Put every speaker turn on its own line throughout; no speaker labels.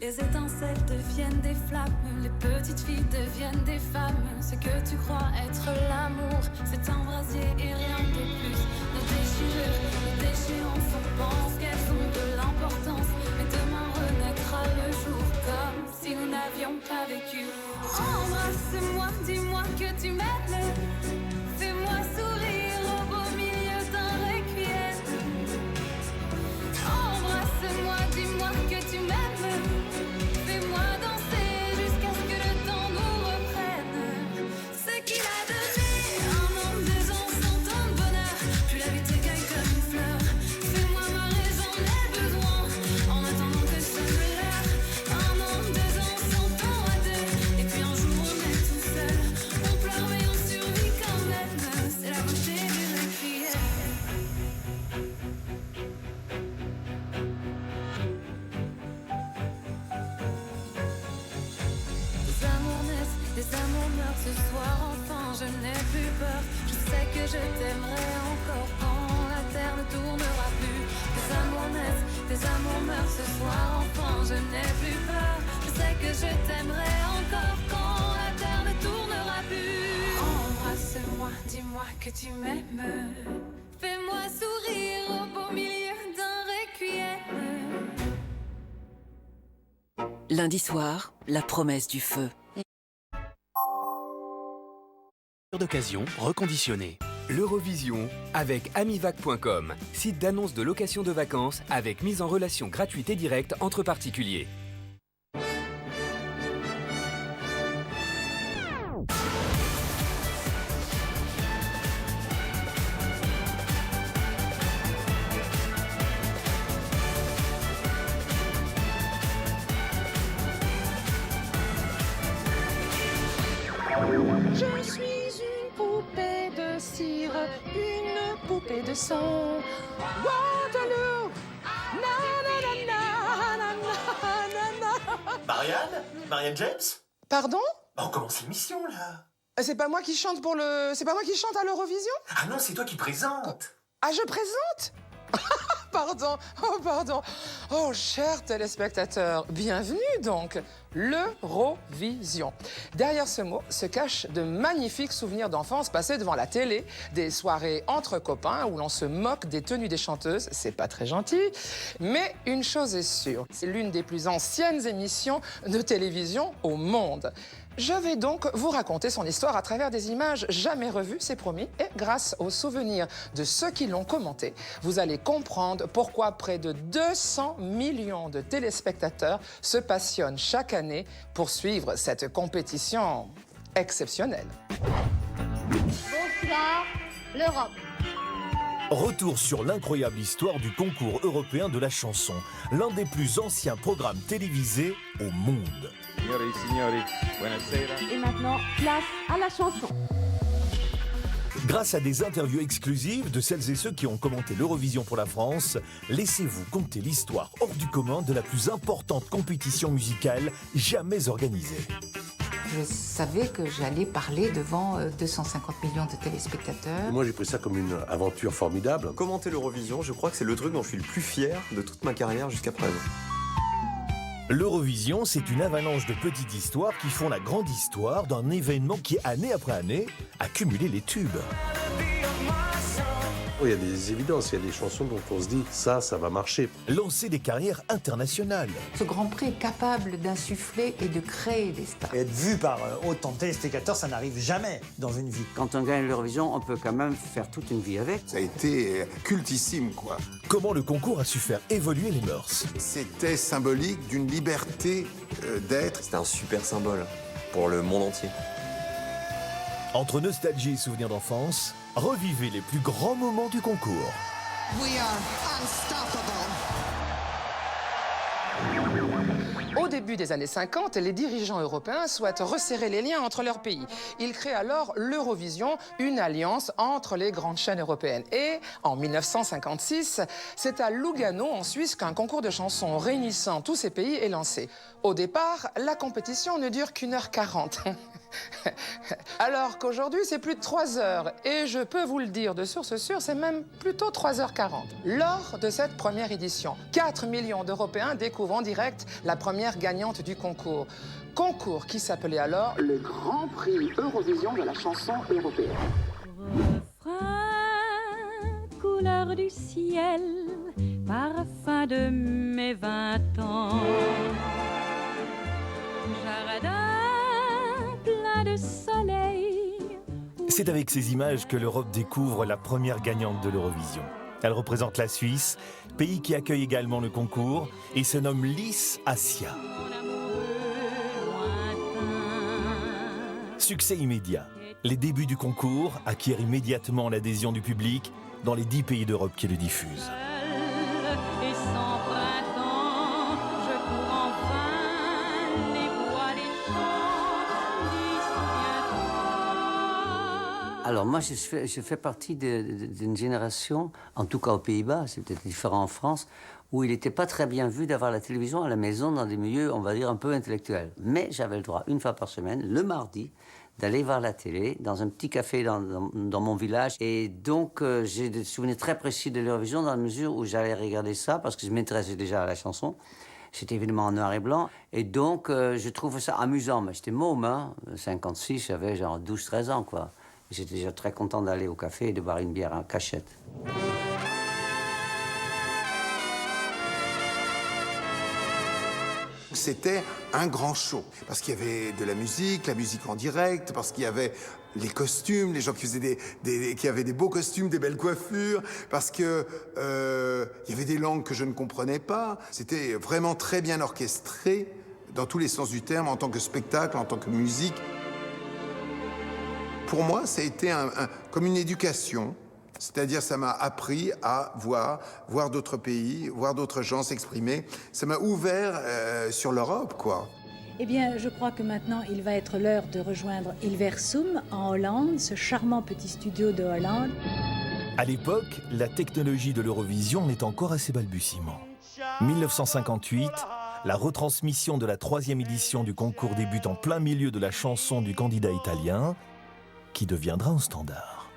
Les étincelles deviennent des flammes, les petites filles deviennent des femmes. Ce que tu crois être l'amour, c'est un brasier et rien de plus. Nos déchirures, nos déchéances, on pense qu'elles ont de l'importance. Mais demain renaîtra le jour comme si nous n'avions pas vécu. Embrasse-moi, dis-moi que tu m'aimes. Fais-moi sourire au beau milieu d'un requiem. Embrasse-moi, dis-moi que tu m'aimes. Fais-moi danser jusqu'à ce que le temps nous reprenne. Ce qu'il a donné, un an, 2 ans, 100 ans de bonheur. Puis la vie t'écaille comme une fleur. Fais-moi marrer, j'en ai besoin. En attendant que sonne l'heure. Un an, 2 ans, 100 ans à deux. Et puis un jour on est tout seul. On pleure mais on survit quand même. C'est la beauté du requiem. Les amours naissent, les amours meurent ce soir enfin, je n'ai plus peur. Je sais que je t'aimerai encore quand la terre ne tournera plus. Les amours naissent, les amours meurent ce soir enfin, je n'ai plus peur. Je sais que je t'aimerai encore quand la terre ne tournera plus. Embrasse-moi, dis-moi que tu m'aimes. Fais-moi sourire au beau milieu d'un requiem.
Lundi soir, la promesse du feu.
D'occasion reconditionné.
L'Eurovision avec amivac.com, site d'annonce de location de vacances avec mise en relation gratuite et directe entre particuliers.
Je suis une poupée de cire, une poupée de son. Waterloo, na na na na na na na.
Marianne James?
Pardon?
On commence l'émission là.
C'est pas moi qui chante c'est pas moi qui chante à l'Eurovision?
Ah non, c'est toi qui présente.
Ah, je présente? Pardon, oh pardon. Oh, chers téléspectateurs, bienvenue donc. L'Eurovision. Derrière ce mot se cachent de magnifiques souvenirs d'enfance passés devant la télé, des soirées entre copains où l'on se moque des tenues des chanteuses, c'est pas très gentil, mais une chose est sûre, c'est l'une des plus anciennes émissions de télévision au monde. Je vais donc vous raconter son histoire à travers des images jamais revues, c'est promis, et grâce aux souvenirs de ceux qui l'ont commenté, vous allez comprendre pourquoi près de 200 millions de téléspectateurs se passionnent chaque année pour suivre cette compétition exceptionnelle.
Bonsoir, l'Europe.
Retour sur l'incroyable histoire du concours européen de la chanson, l'un des plus anciens programmes télévisés au monde.
Et maintenant, place à la chanson.
Grâce à des interviews exclusives de celles et ceux qui ont commenté l'Eurovision pour la France, laissez-vous compter l'histoire hors du commun de la plus importante compétition musicale jamais organisée.
Je savais que j'allais parler devant 250 millions de téléspectateurs.
Moi, j'ai pris ça comme une aventure formidable.
Commenter l'Eurovision, je crois que c'est le truc dont je suis le plus fier de toute ma carrière jusqu'à présent.
L'Eurovision, c'est une avalanche de petites histoires qui font la grande histoire d'un événement qui, année après année, a cumulé les tubes.
Il y a des évidences, il y a des chansons dont on se dit ça va marcher.
Lancer des carrières internationales.
Ce Grand Prix est capable d'insuffler et de créer des stars.
Et être vu par autant de téléspectateurs, ça n'arrive jamais dans une vie.
Quand on gagne l'Eurovision, on peut quand même faire toute une vie avec.
Ça a été cultissime, quoi.
Comment le concours a su faire évoluer les mœurs.
C'était symbolique d'une liberté d'être.
C'était un super symbole pour le monde entier.
Entre nostalgie et souvenirs d'enfance, revivez les plus grands moments du concours.
We are unstoppable. Au début des années 50, les dirigeants européens souhaitent resserrer les liens entre leurs pays. Ils créent alors l'Eurovision, une alliance entre les grandes chaînes européennes. Et en 1956, c'est à Lugano, en Suisse, qu'un concours de chansons réunissant tous ces pays est lancé. Au départ, la compétition ne dure qu'1h40. Alors qu'aujourd'hui, c'est plus de 3 heures. Et je peux vous le dire de source sûre, c'est même plutôt 3h40. Lors de cette première édition, 4 millions d'Européens découvrent en direct la première gagnante du concours. Concours qui s'appelait alors le Grand Prix Eurovision de la chanson européenne.
Refrain, couleur du ciel, parfum de mes 20 ans. Jardin plein de soleil.
C'est avec ces images que l'Europe découvre la première gagnante de l'Eurovision. Elle représente la Suisse, pays qui accueille également le concours, et se nomme Lys Assia. Succès immédiat. Les débuts du concours acquièrent immédiatement l'adhésion du public dans les 10 pays d'Europe qui le diffusent.
Et sans printemps, je cours enfin les bois, les champs, souviens-toi.
Alors moi, je fais partie d'une génération, en tout cas aux Pays-Bas, c'est peut-être différent en France, où il n'était pas très bien vu d'avoir la télévision à la maison dans des milieux, on va dire, un peu intellectuels. Mais j'avais le droit, une fois par semaine, le mardi, d'aller voir la télé dans un petit café dans mon village. Et donc, j'ai des souvenirs très précis de l'Eurovision dans la mesure où j'allais regarder ça parce que je m'intéressais déjà à la chanson. C'était évidemment en noir et blanc. Et donc, je trouvais ça amusant. Mais j'étais môme, hein. 56, j'avais genre 12-13 ans, quoi. J'étais déjà très content d'aller au café et de boire une bière en cachette.
C'était un grand show, parce qu'il y avait de la musique en direct, parce qu'il y avait les costumes, les gens qui faisaient qui avaient des beaux costumes, des belles coiffures, parce que il y avait des langues que je ne comprenais pas. C'était vraiment très bien orchestré, dans tous les sens du terme, en tant que spectacle, en tant que musique. Pour moi, ça a été comme une éducation. C'est-à-dire, ça m'a appris à voir d'autres pays, voir d'autres gens s'exprimer. Ça m'a ouvert sur l'Europe, quoi.
Eh bien, je crois que maintenant, il va être l'heure de rejoindre Hilversum, en Hollande, ce charmant petit studio de Hollande.
À l'époque, la technologie de l'Eurovision est encore à ses balbutiements. 1958, la retransmission de la 3e édition du concours débute en plein milieu de la chanson du candidat italien, qui deviendra un standard.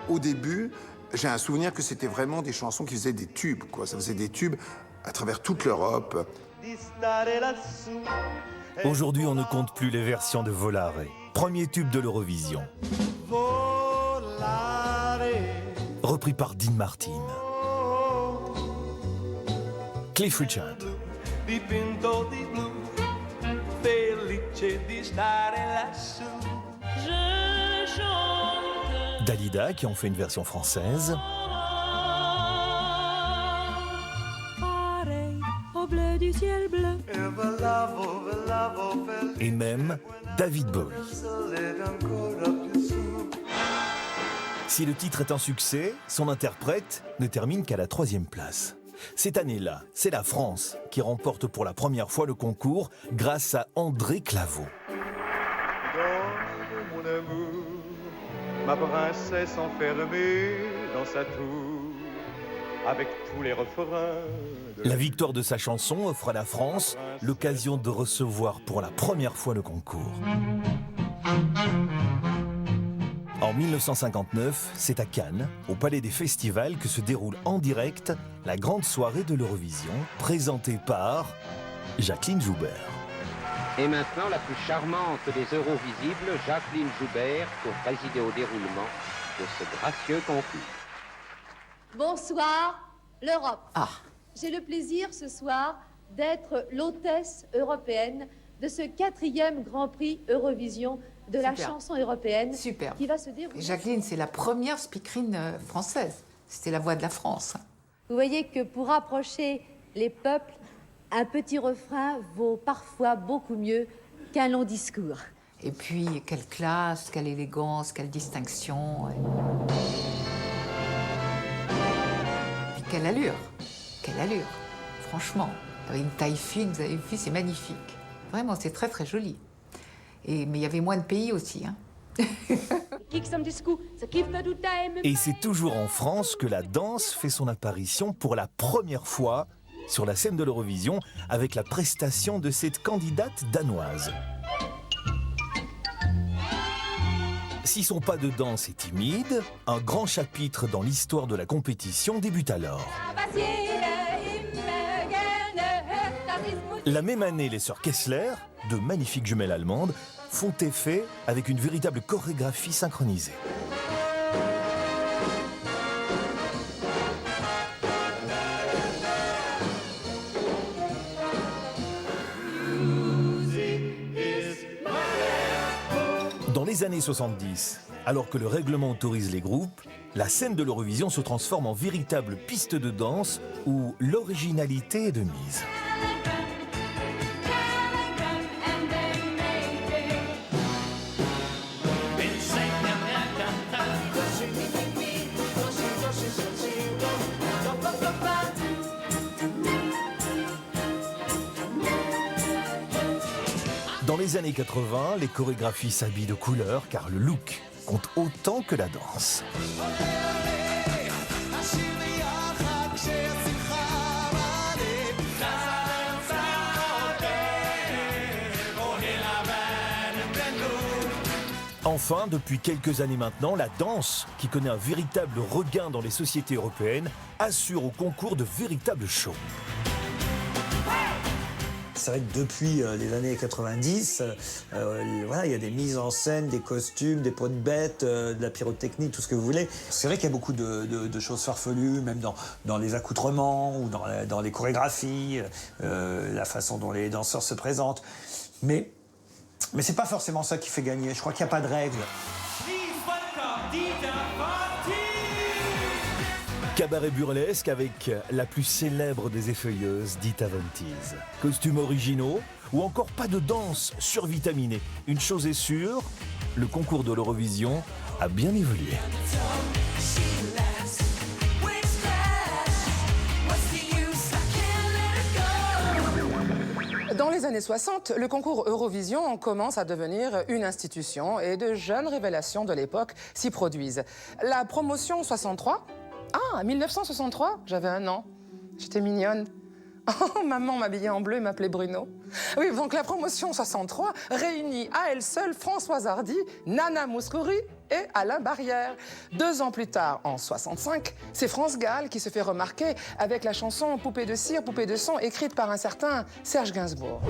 Au début, j'ai un souvenir que c'était vraiment des chansons qui faisaient des tubes, quoi. Ça faisait des tubes à travers toute l'Europe.
Aujourd'hui, on ne compte plus les versions de Volare, premier tube de l'Eurovision. Repris par Dean Martin. Cliff Richard. Dalida qui en fait une version française.
Pareil au bleu du ciel bleu.
Et même David Bowie. Si le titre est un succès, son interprète ne termine qu'à la 3e place. Cette année-là, c'est la France qui remporte pour la première fois le concours grâce à André Claveau.
Mon amour, ma princesse enfermée dans sa tour, avec tous les refrains.
La victoire de sa chanson offre à la France l'occasion de recevoir pour la première fois le concours. En 1959, c'est à Cannes, au Palais des Festivals, que se déroule en direct la grande soirée de l'Eurovision, présentée par Jacqueline Joubert.
Et maintenant, la plus charmante des Eurovisibles, Jacqueline Joubert, pour présider au déroulement de ce gracieux concours.
Bonsoir, l'Europe. J'ai le plaisir ce soir d'être l'hôtesse européenne de ce 4e Grand Prix Eurovision de la chanson européenne.
Super.
Qui va se dérouler.
Jacqueline, c'est la première speakerine française. C'était la voix de la France.
Vous voyez que pour rapprocher les peuples, un petit refrain vaut parfois beaucoup mieux qu'un long discours.
Et puis, quelle classe, quelle élégance, quelle distinction. Et puis, quelle allure. Quelle allure. Franchement, avec une taille fine, vous avez vu, c'est magnifique. Vraiment, c'est très, très joli. Mais il y avait moins de pays aussi. Hein.
Et c'est toujours en France que la danse fait son apparition pour la première fois sur la scène de l'Eurovision avec la prestation de cette candidate danoise. Si son pas de danse est timide, un grand chapitre dans l'histoire de la compétition débute alors. La même année, les sœurs Kessler, de magnifiques jumelles allemandes, font effet avec une véritable chorégraphie synchronisée. Dans les années 70, alors que le règlement autorise les groupes, la scène de l'Eurovision se transforme en véritable piste de danse où l'originalité est de mise. Dans les années 80, les chorégraphies s'habillent de couleur car le look compte autant que la danse. Enfin, depuis quelques années maintenant, la danse, qui connaît un véritable regain dans les sociétés européennes, assure au concours de véritables shows.
C'est vrai que depuis les années 90, voilà, il y a des mises en scène, des costumes, des peaux de bêtes, de la pyrotechnie, tout ce que vous voulez. C'est vrai qu'il y a beaucoup de choses farfelues, même dans les accoutrements ou dans les chorégraphies, la façon dont les danseurs se présentent. Mais c'est pas forcément ça qui fait gagner. Je crois qu'il n'y a pas de règle.
Cabaret burlesque avec la plus célèbre des effeuilleuses, Dita Von Teese. Costumes originaux ou encore pas de danse survitaminée. Une chose est sûre, le concours de l'Eurovision a bien évolué.
Dans les années 60, le concours Eurovision commence à devenir une institution et de jeunes révélations de l'époque s'y produisent. La promotion 63, 1963, j'avais 1 an, j'étais mignonne. Oh, maman m'habillait en bleu et m'appelait Bruno. Oui, donc la promotion 63 réunit à elle seule Françoise Hardy, Nana Mouskouri et Alain Barrière. 2 ans plus tard, en 65, c'est France Gall qui se fait remarquer avec la chanson Poupée de cire, poupée de son, écrite par un certain Serge Gainsbourg.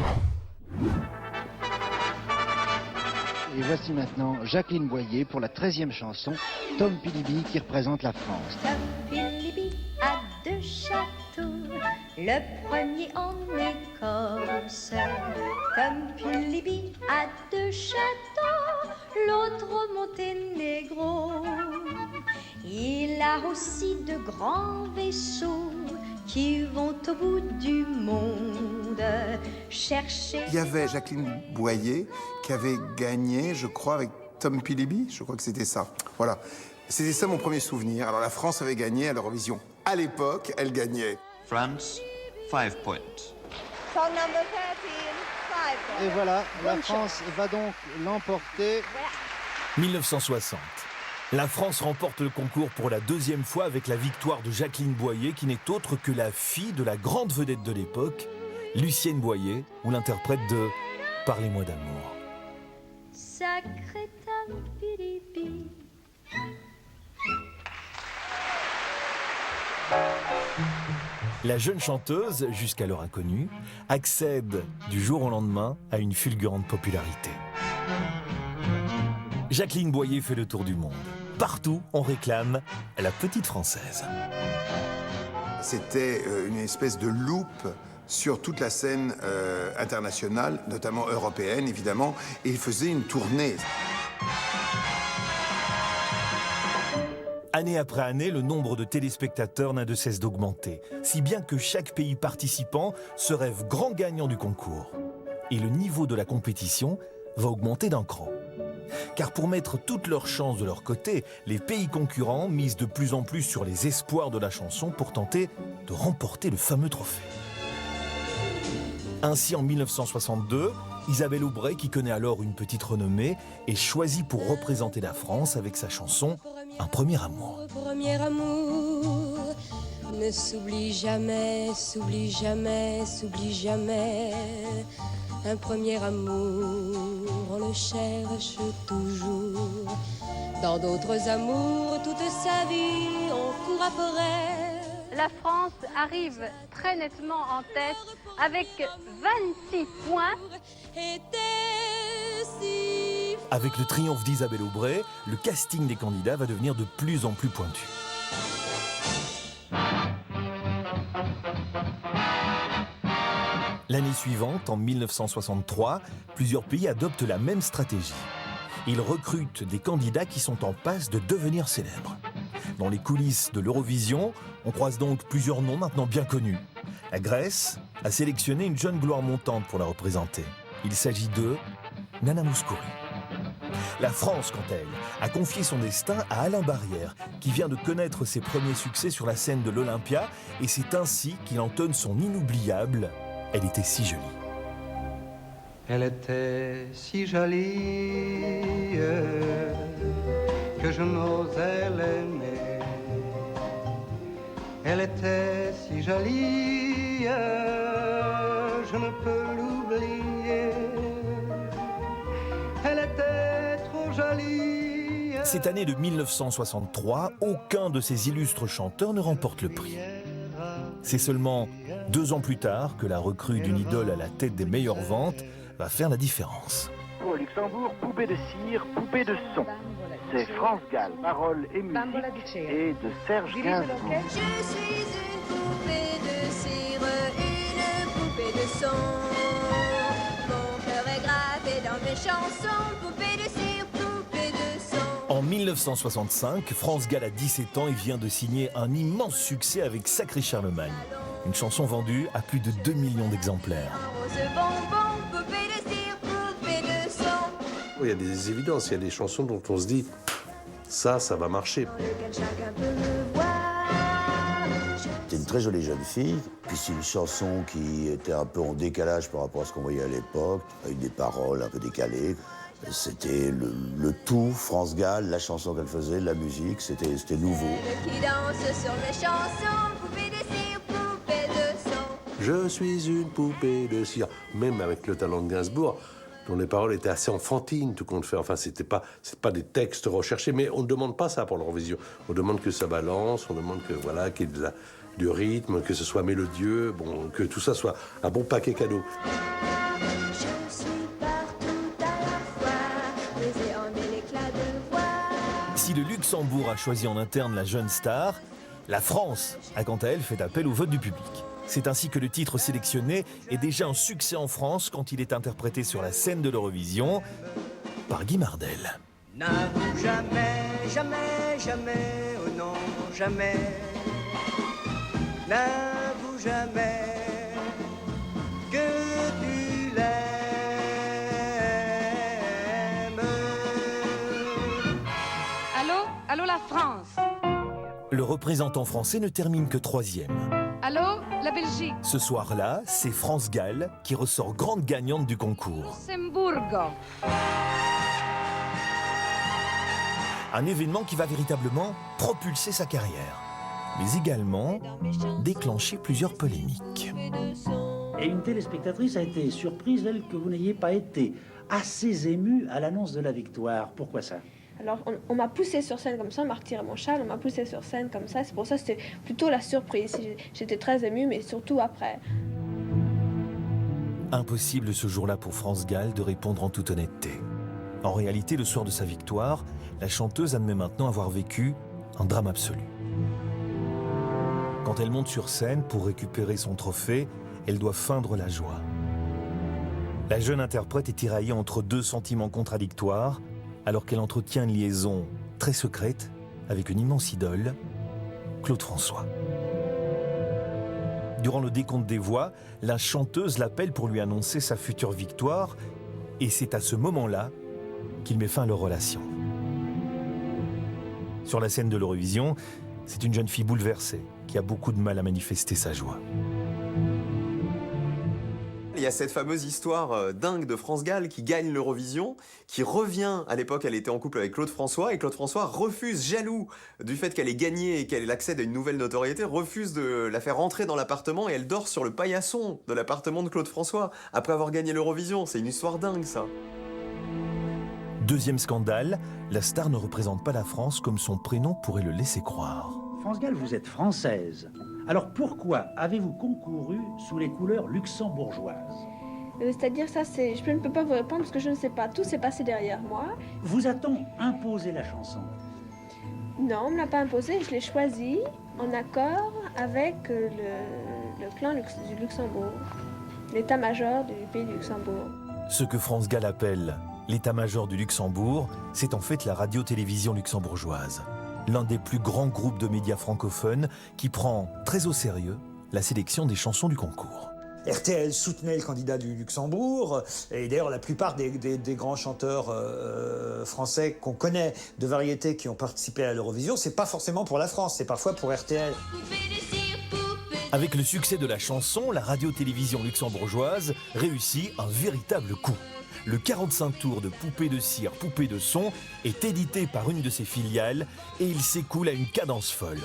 Et voici maintenant Jacqueline Boyer pour la 13e chanson, Tom Pilibi qui représente la France.
Tom Pilibi a 2 châteaux, le premier en Écosse. Tom Pilibi a 2 châteaux, l'autre au Monténégro. Il a aussi de grands vaisseaux qui vont au bout du monde chercher...
Il y avait Jacqueline Boyer qui avait gagné, je crois, avec Tom Pilibi, je crois que c'était ça. Voilà, c'était ça mon premier souvenir. Alors la France avait gagné à l'Eurovision. À l'époque, elle gagnait.
France, 5 points.
Song number 13, 5 points.
Et voilà, la France va donc l'emporter.
1960. La France remporte le concours pour la 2e fois avec la victoire de Jacqueline Boyer, qui n'est autre que la fille de la grande vedette de l'époque, Lucienne Boyer, ou l'interprète de « Parlez-moi d'amour ».
Sacré Tom Pilibi.
La jeune chanteuse, jusqu'alors inconnue, accède du jour au lendemain à une fulgurante popularité. Jacqueline Boyer fait le tour du monde. Partout, on réclame la petite Française.
C'était une espèce de loupe sur toute la scène internationale, notamment européenne, évidemment, et il faisait une tournée.
Année après année, le nombre de téléspectateurs n'a de cesse d'augmenter, si bien que chaque pays participant se rêve grand gagnant du concours. Et le niveau de la compétition va augmenter d'un cran. Car pour mettre toutes leurs chances de leur côté, les pays concurrents misent de plus en plus sur les espoirs de la chanson pour tenter de remporter le fameux trophée. Ainsi, en 1962, Isabelle Aubray, qui connaît alors une petite renommée, est choisie pour représenter la France avec sa chanson « Un premier amour ».
Premier amour, ne s'oublie jamais, s'oublie jamais, s'oublie jamais. Un premier amour, on le cherche toujours. Dans d'autres amours, toute sa vie, on court après.
La France arrive très nettement en tête avec 26 points.
Avec le triomphe d'Isabelle Aubray, le casting des candidats va devenir de plus en plus pointu. L'année suivante, en 1963, plusieurs pays adoptent la même stratégie. Ils recrutent des candidats qui sont en passe de devenir célèbres. Dans les coulisses de l'Eurovision, on croise donc plusieurs noms maintenant bien connus. La Grèce a sélectionné une jeune gloire montante pour la représenter. Il s'agit de Nana Mouskouri. La France, quant à elle, a confié son destin à Alain Barrière, qui vient de connaître ses premiers succès sur la scène de l'Olympia, et c'est ainsi qu'il entonne son inoubliable « Elle était si jolie ».
Elle était si jolie que je n'osais l'aimer. Elle était si jolie, je ne peux l'oublier. Elle était trop jolie.
Cette année de 1963, aucun de ces illustres chanteurs ne remporte le prix. C'est seulement 2 ans plus tard que la recrue d'une idole à la tête des meilleures ventes va faire la différence.
Au Luxembourg, poupée de cire, poupée de son. C'est France Gall, paroles et musique, et de Serge Gainsbourg.
Je suis une poupée de cire, une poupée de son. Mon cœur est gravé dans mes chansons, poupée de cire, poupée de son.
En 1965, France Gall a 17 ans et vient de signer un immense succès avec Sacré Charlemagne. Une chanson vendue à plus de 2 millions d'exemplaires.
Il y a des évidences, il y a des chansons dont on se dit ça va marcher.
C'est une très jolie jeune fille, puis c'est une chanson qui était un peu en décalage par rapport à ce qu'on voyait à l'époque, avec des paroles un peu décalées. C'était le tout, France Gall, la chanson qu'elle faisait, la musique, c'était nouveau.
Qui danse sur mes chansons, poupée de cire, poupée de son.
Je suis une poupée de cire, même avec le talent de Gainsbourg, dont les paroles étaient assez enfantines, tout compte fait. Enfin, c'est pas des textes recherchés, mais on ne demande pas ça pour l'Eurovision. On demande que ça balance, on demande que voilà, qu'il y ait du rythme, que ce soit mélodieux, bon, que tout ça soit un bon paquet cadeau.
Si le Luxembourg a choisi en interne la jeune star, la France a quant à elle fait appel au vote du public. C'est ainsi que le titre sélectionné est déjà un succès en France quand il est interprété sur la scène de l'Eurovision par Guy Mardel.
N'avoue jamais, jamais, jamais, oh non, jamais. N'avoue jamais que tu l'aimes.
Allô la France.
Le représentant français ne termine que 3e.
Allô la Belgique.
Ce soir-là, c'est France Gall qui ressort grande gagnante du concours.
Luxembourg.
Un événement qui va véritablement propulser sa carrière, mais également déclencher plusieurs polémiques.
Et une téléspectatrice a été surprise, elle, que vous n'ayez pas été assez émue à l'annonce de la victoire. Pourquoi ça ?
Alors, on m'a poussé sur scène comme ça, on m'a retiré mon châle, on m'a poussé sur scène comme ça. C'est pour ça que c'était plutôt la surprise. J'étais très émue, mais surtout après.
Impossible ce jour-là pour France Gall de répondre en toute honnêteté. En réalité, le soir de sa victoire, la chanteuse admet maintenant avoir vécu un drame absolu. Quand elle monte sur scène pour récupérer son trophée, elle doit feindre la joie. La jeune interprète est tiraillée entre 2 sentiments contradictoires, alors qu'elle entretient une liaison très secrète avec une immense idole, Claude François. Durant le décompte des voix, la chanteuse l'appelle pour lui annoncer sa future victoire, et c'est à ce moment-là qu'il met fin à leur relation. Sur la scène de l'Eurovision, c'est une jeune fille bouleversée qui a beaucoup de mal à manifester sa joie.
Il y a cette fameuse histoire dingue de France Gall qui gagne l'Eurovision, qui revient, à l'époque elle était en couple avec Claude François, et Claude François refuse, jaloux du fait qu'elle ait gagné et qu'elle accède à une nouvelle notoriété, refuse de la faire rentrer dans l'appartement et elle dort sur le paillasson de l'appartement de Claude François, après avoir gagné l'Eurovision. C'est une histoire dingue ça.
Deuxième scandale, la star ne représente pas la France comme son prénom pourrait le laisser croire.
France Gall, vous êtes française. Alors pourquoi avez-vous concouru sous les couleurs luxembourgeoises?
C'est-à-dire ça, je ne peux pas vous répondre parce que je ne sais pas. Tout s'est passé derrière moi.
Vous a-t-on imposé la chanson?
Non, on ne me l'a pas imposé. Je l'ai choisi en accord avec le clan du Luxembourg, l'état-major du pays du Luxembourg.
Ce que France Gall appelle l'état-major du Luxembourg, c'est en fait la radio-télévision luxembourgeoise, l'un des plus grands groupes de médias francophones qui prend très au sérieux la sélection des chansons du concours.
RTL soutenait le candidat du Luxembourg, et d'ailleurs la plupart des grands chanteurs français qu'on connaît de variété qui ont participé à l'Eurovision, c'est pas forcément pour la France, c'est parfois pour RTL.
Avec le succès de la chanson, la radio-télévision luxembourgeoise réussit un véritable coup. Le 45 tours de Poupée de cire, Poupée de son est édité par une de ses filiales et il s'écoule à une cadence folle.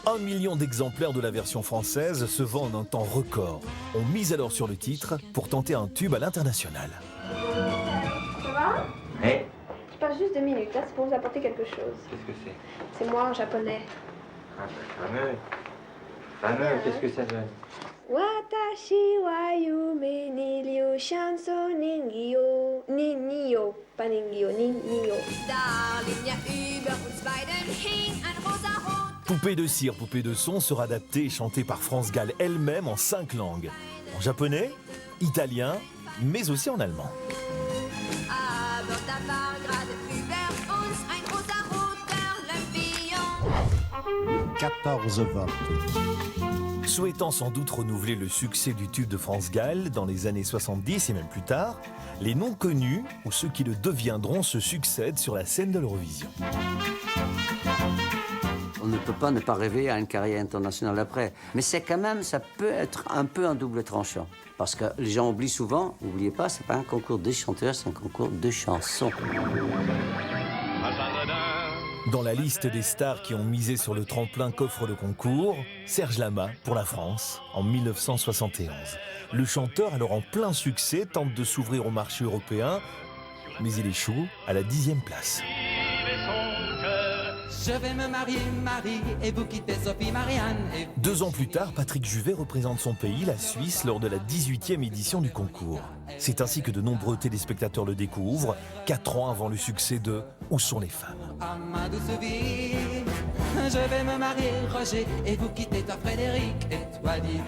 1 million d'exemplaires de la version française se vendent en un temps record. On mise alors sur le titre pour tenter un tube à l'international.
Ça va?
Oui.
Je passe juste 2 minutes, là, c'est pour vous apporter quelque chose.
Qu'est-ce que c'est?
C'est moi en japonais.
Ah, fameux. Fameux, qu'est-ce que ça donne?
Watashi wa yume ni ryu chanson ningyo, ningyo, pas ningyo, ningyo.
Poupée de cire, Poupée de son sera adaptée et chantée par France Gall elle-même en 5 langues. En japonais, italien, mais aussi en allemand.
14 votes.
Souhaitant sans doute renouveler le succès du tube de France Gall dans les années 70 et même plus tard, les non connus ou ceux qui le deviendront se succèdent sur la scène de l'Eurovision.
On ne peut pas ne pas rêver à une carrière internationale après. Mais c'est quand même, ça peut être un peu un double tranchant. Parce que les gens oublient souvent, n'oubliez pas, c'est pas un concours de chanteurs, c'est un concours de chansons.
Dans la liste des stars qui ont misé sur le tremplin qu'offre le concours, Serge Lama pour la France en 1971. Le chanteur, alors en plein succès, tente de s'ouvrir au marché européen, mais il échoue à la 10e place.
Je vais me marier, Marie, et vous quitter Sophie, Marianne.
2 ans plus tard, Patrick Juvet représente son pays, la Suisse, lors de la 18e édition du concours. C'est ainsi que de nombreux téléspectateurs le découvrent, 4 ans avant le succès de « Où sont les femmes ?»
À ma douce vie, je vais me marier, Roger, et vous quitter toi, Frédéric, et toi, Didier.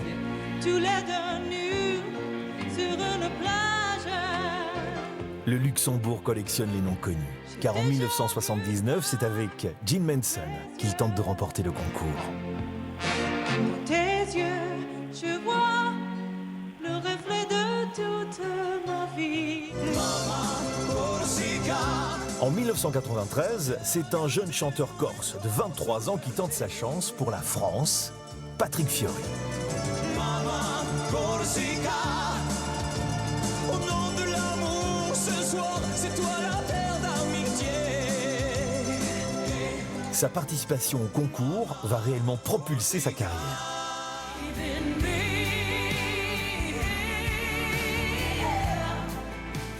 Tous les deux nus sur une plage.
Le Luxembourg collectionne les noms connus, car en 1979, c'est avec Jim Manson qu'il tente de remporter le concours.
Dans tes yeux, je vois le reflet de toute ma vie.
En 1993, c'est un jeune chanteur corse de 23 ans qui tente sa chance pour la France, Patrick Fiori.
Au nom de l'amour, ce soir, c'est toi la terre d'amitié.
Sa participation au concours va réellement propulser sa carrière.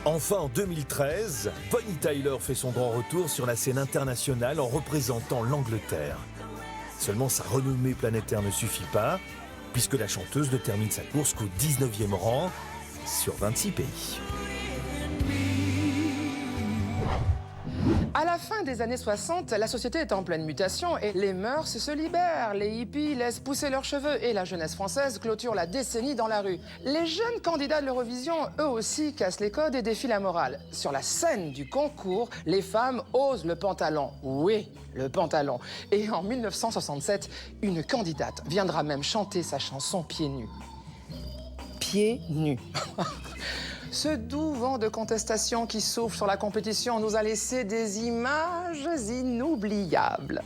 Enfin, en 2013, Bonnie Tyler fait son grand retour sur la scène internationale en représentant l'Angleterre. Seulement, sa renommée planétaire ne suffit pas, puisque la chanteuse ne termine sa course qu'au 19e rang sur 26 pays.
À la fin des années 60, la société est en pleine mutation et les mœurs se libèrent. Les hippies laissent pousser leurs cheveux et la jeunesse française clôture la décennie dans la rue. Les jeunes candidats de l'Eurovision, eux aussi, cassent les codes et défient la morale. Sur la scène du concours, les femmes osent le pantalon. Oui, le pantalon. Et en 1967, une candidate viendra même chanter sa chanson pieds nus. Pieds nus. Ce doux vent de contestation qui souffle sur la compétition nous a laissé des images inoubliables.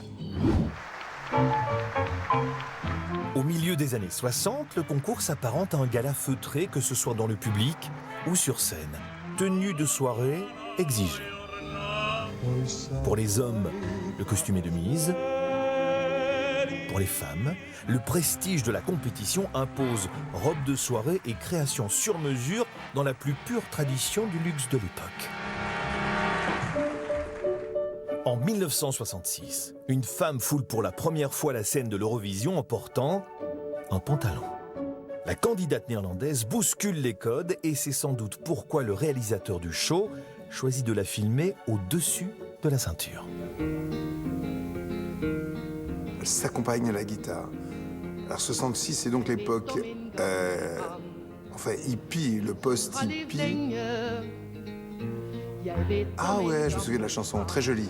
Au milieu des années 60, le concours s'apparente à un gala feutré, que ce soit dans le public ou sur scène. Tenue de soirée exigée. Pour les hommes, le costume est de mise. Pour les femmes, le prestige de la compétition impose robe de soirée et création sur mesure dans la plus pure tradition du luxe de l'époque. En 1966, une femme foule pour la première fois la scène de l'Eurovision en portant un pantalon. La candidate néerlandaise bouscule les codes et c'est sans doute pourquoi le réalisateur du show choisit de la filmer au-dessus de la ceinture.
Elle s'accompagne à la guitare. Alors 66, c'est donc l'époque, enfin hippie, le post-hippie. Ah ouais, je me souviens de la chanson, très jolie.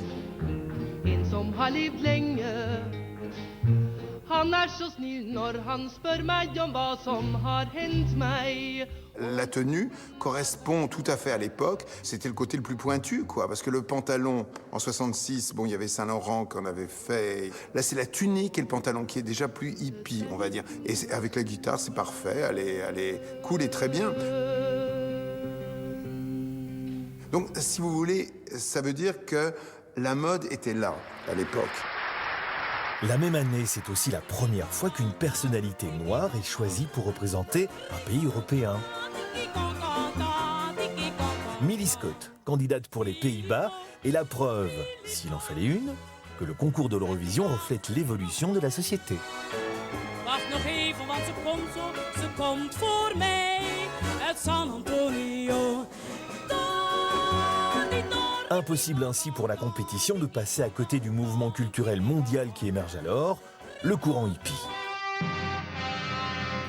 La tenue correspond tout à fait à l'époque. C'était le côté le plus pointu, quoi. Parce que le pantalon, en 66, bon, il y avait Saint-Laurent qu'on avait fait. Là, c'est la tunique et le pantalon qui est déjà plus hippie, on va dire. Et avec la guitare, c'est parfait. Elle est cool et très bien. Donc, si vous voulez, ça veut dire que la mode était là, à l'époque.
La même année, c'est aussi la première fois qu'une personnalité noire est choisie pour représenter un pays européen. Millie Scott, candidate pour les Pays-Bas, est la preuve, s'il en fallait une, que le concours de l'Eurovision reflète l'évolution de la société.
Wacht nog even, want ze komt voor mij uit San Antonio.
Impossible ainsi pour la compétition de passer à côté du mouvement culturel mondial qui émerge alors, le courant hippie.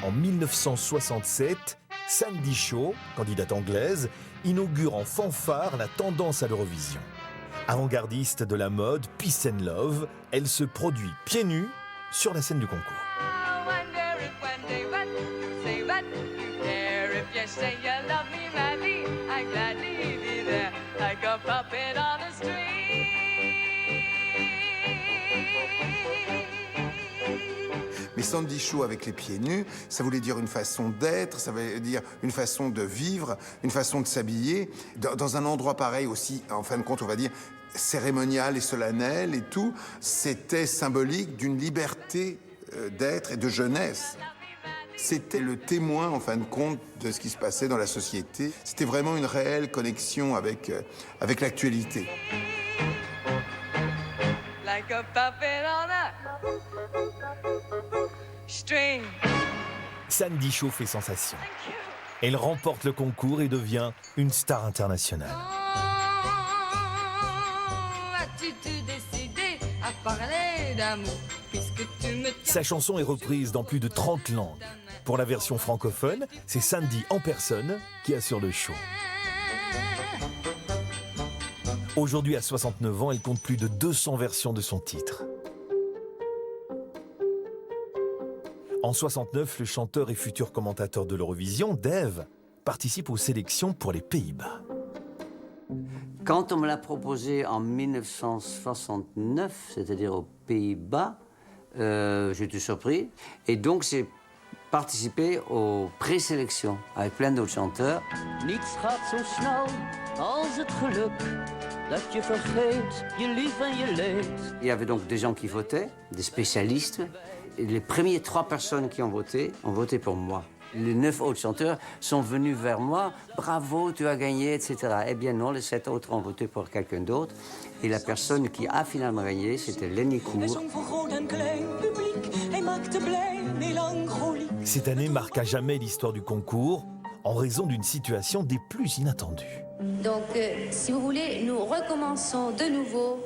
En 1967, Sandy Shaw, candidate anglaise, inaugure en fanfare la tendance à l'Eurovision. Avant-gardiste de la mode Peace and Love, elle se produit pieds nus sur la scène du concours.
Mais Sandy Shaw avec les pieds nus, ça voulait dire une façon d'être, ça veut dire une façon de vivre, une façon de s'habiller. Dans un endroit pareil aussi, en fin de compte, on va dire, cérémonial et solennel et tout, c'était symbolique d'une liberté d'être et de jeunesse. C'était le témoin, en fin de compte, de ce qui se passait dans la société. C'était vraiment une réelle connexion avec l'actualité.
Like a puppet on a string.
Sandy Shaw fait sensation. Elle remporte le concours et devient une star internationale.
As-tu décidé à parler d'amour puisque tu me...
Sa chanson est reprise dans plus de 30 langues. Pour la version francophone, c'est Sandy en personne qui assure le show. Aujourd'hui, à 69 ans, elle compte plus de 200 versions de son titre. En 69, le chanteur et futur commentateur de l'Eurovision, Dave, participe aux sélections pour les Pays-Bas.
Quand on me l'a proposé en 1969, c'est-à-dire aux Pays-Bas, j'étais surpris. Et donc, j'ai participé aux présélections avec plein d'autres chanteurs.
Niets gaat zo snel als het geluk dat je vergeet je lief en je leed.
Il y avait donc des gens qui votaient, des spécialistes. Et les premières 3 personnes qui ont voté pour moi. Les 9 autres chanteurs sont venus vers moi. Bravo, tu as gagné, etc. Eh bien non, les 7 autres ont voté pour quelqu'un d'autre. Et la personne qui a finalement gagné, c'était Lenny Koer.
Cette année marque à jamais l'histoire du concours en raison d'une situation des plus inattendues.
Donc, si vous voulez, nous recommençons de nouveau.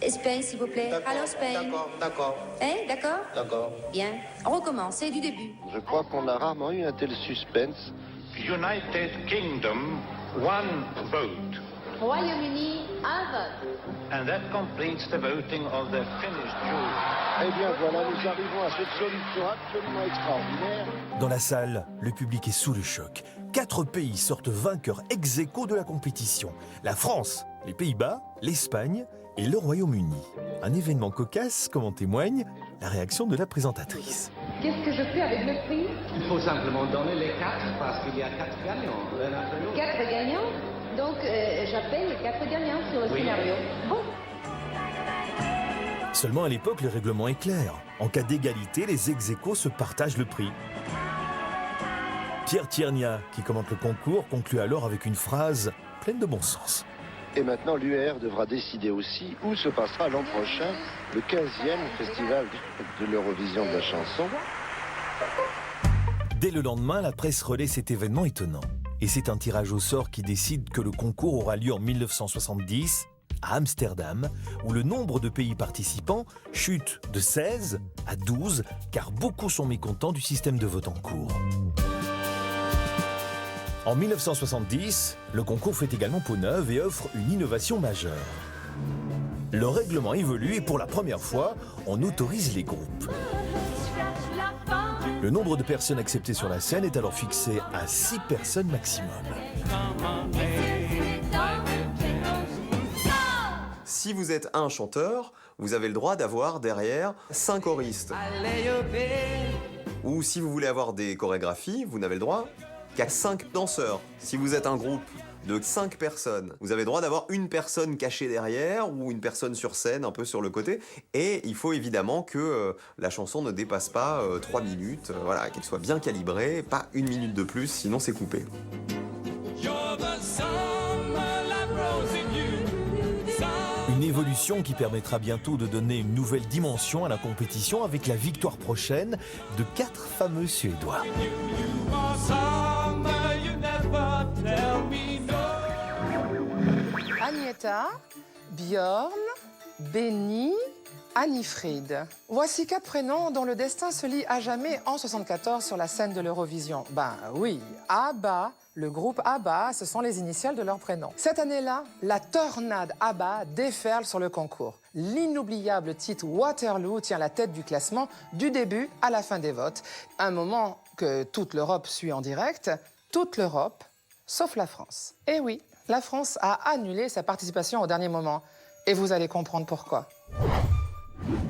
Espagne, s'il vous plaît. Allô, Espagne.
D'accord.
Hein, d'accord?
D'accord.
Bien. On recommence, c'est du début.
Je crois qu'on a rarement eu un tel suspense.
United Kingdom, 1 vote.
Royaume-Uni, un vote.
And that completes the voting of the finished jury.
Eh bien voilà, nous arrivons à cette solution absolument extraordinaire.
Dans la salle, le public est sous le choc. 4 pays sortent vainqueurs ex aequo de la compétition. La France, les Pays-Bas, l'Espagne et le Royaume-Uni. Un événement cocasse, comme en témoigne la réaction de la présentatrice.
Qu'est-ce que je fais avec le prix?
Il faut simplement donner les 4 parce qu'il y a 4 gagnants.
4 gagnants? Donc j'appelle les 4 gagnants sur le scénario. Bon.
Seulement à l'époque, le règlement est clair. En cas d'égalité, les ex aequo se partagent le prix. Pierre Tiernia, qui commente le concours, conclut alors avec une phrase pleine de bon sens.
Et maintenant, l'UR devra décider aussi où se passera l'an prochain le 15e festival de l'Eurovision de la chanson.
Dès le lendemain, la presse relaie cet événement étonnant. Et c'est un tirage au sort qui décide que le concours aura lieu en 1970 à Amsterdam, où le nombre de pays participants chute de 16 à 12, car beaucoup sont mécontents du système de vote en cours. En 1970, le concours fait également peau neuve et offre une innovation majeure. Le règlement évolue et pour la première fois, on autorise les groupes. Le nombre de personnes acceptées sur la scène est alors fixé à 6 personnes maximum.
Si vous êtes un chanteur, vous avez le droit d'avoir derrière 5 choristes. Ou si vous voulez avoir des chorégraphies, vous n'avez le droit qu'à 5 danseurs. Si vous êtes un groupe de 5 personnes, vous avez le droit d'avoir une personne cachée derrière ou une personne sur scène un peu sur le côté. Et il faut évidemment que la chanson ne dépasse pas 3 minutes, voilà, qu'elle soit bien calibrée, pas 1 minute de plus, sinon c'est coupé.
Une évolution qui permettra bientôt de donner une nouvelle dimension à la compétition avec la victoire prochaine de 4 fameux Suédois.
Agnetha, Björn, Benny, Annifrid. Voici 4 prénoms dont le destin se lie à jamais en 74 sur la scène de l'Eurovision. Ben oui, ABBA, le groupe ABBA, ce sont les initiales de leurs prénoms. Cette année-là, la tornade ABBA déferle sur le concours. L'inoubliable titre Waterloo tient la tête du classement du début à la fin des votes. Un moment que toute l'Europe suit en direct, toute l'Europe, sauf la France. Et oui, la France a annulé sa participation au dernier moment. Et vous allez comprendre pourquoi.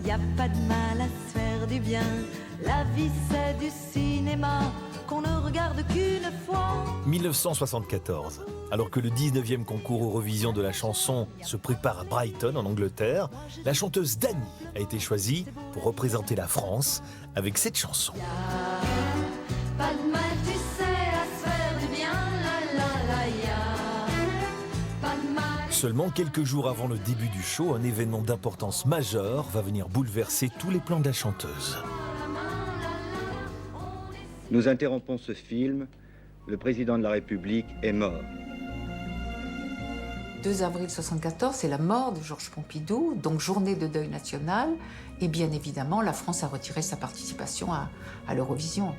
Y a pas de mal à se faire du bien. La vie c'est du cinéma qu'on ne regarde qu'une fois.
1974. Alors que le 19e concours Eurovision de la chanson se prépare à Brighton, en Angleterre, la chanteuse Dany a été choisie pour représenter la France avec cette chanson.
Pas de mal, tu sais, à se faire du bien. La la la ya. Pas de mal.
Seulement quelques jours avant le début du show, un événement d'importance majeure va venir bouleverser tous les plans de la chanteuse.
Nous interrompons ce film. Le président de la République est mort.
2 avril 1974, c'est la mort de Georges Pompidou, donc journée de deuil national. Et bien évidemment, la France a retiré sa participation à l'Eurovision.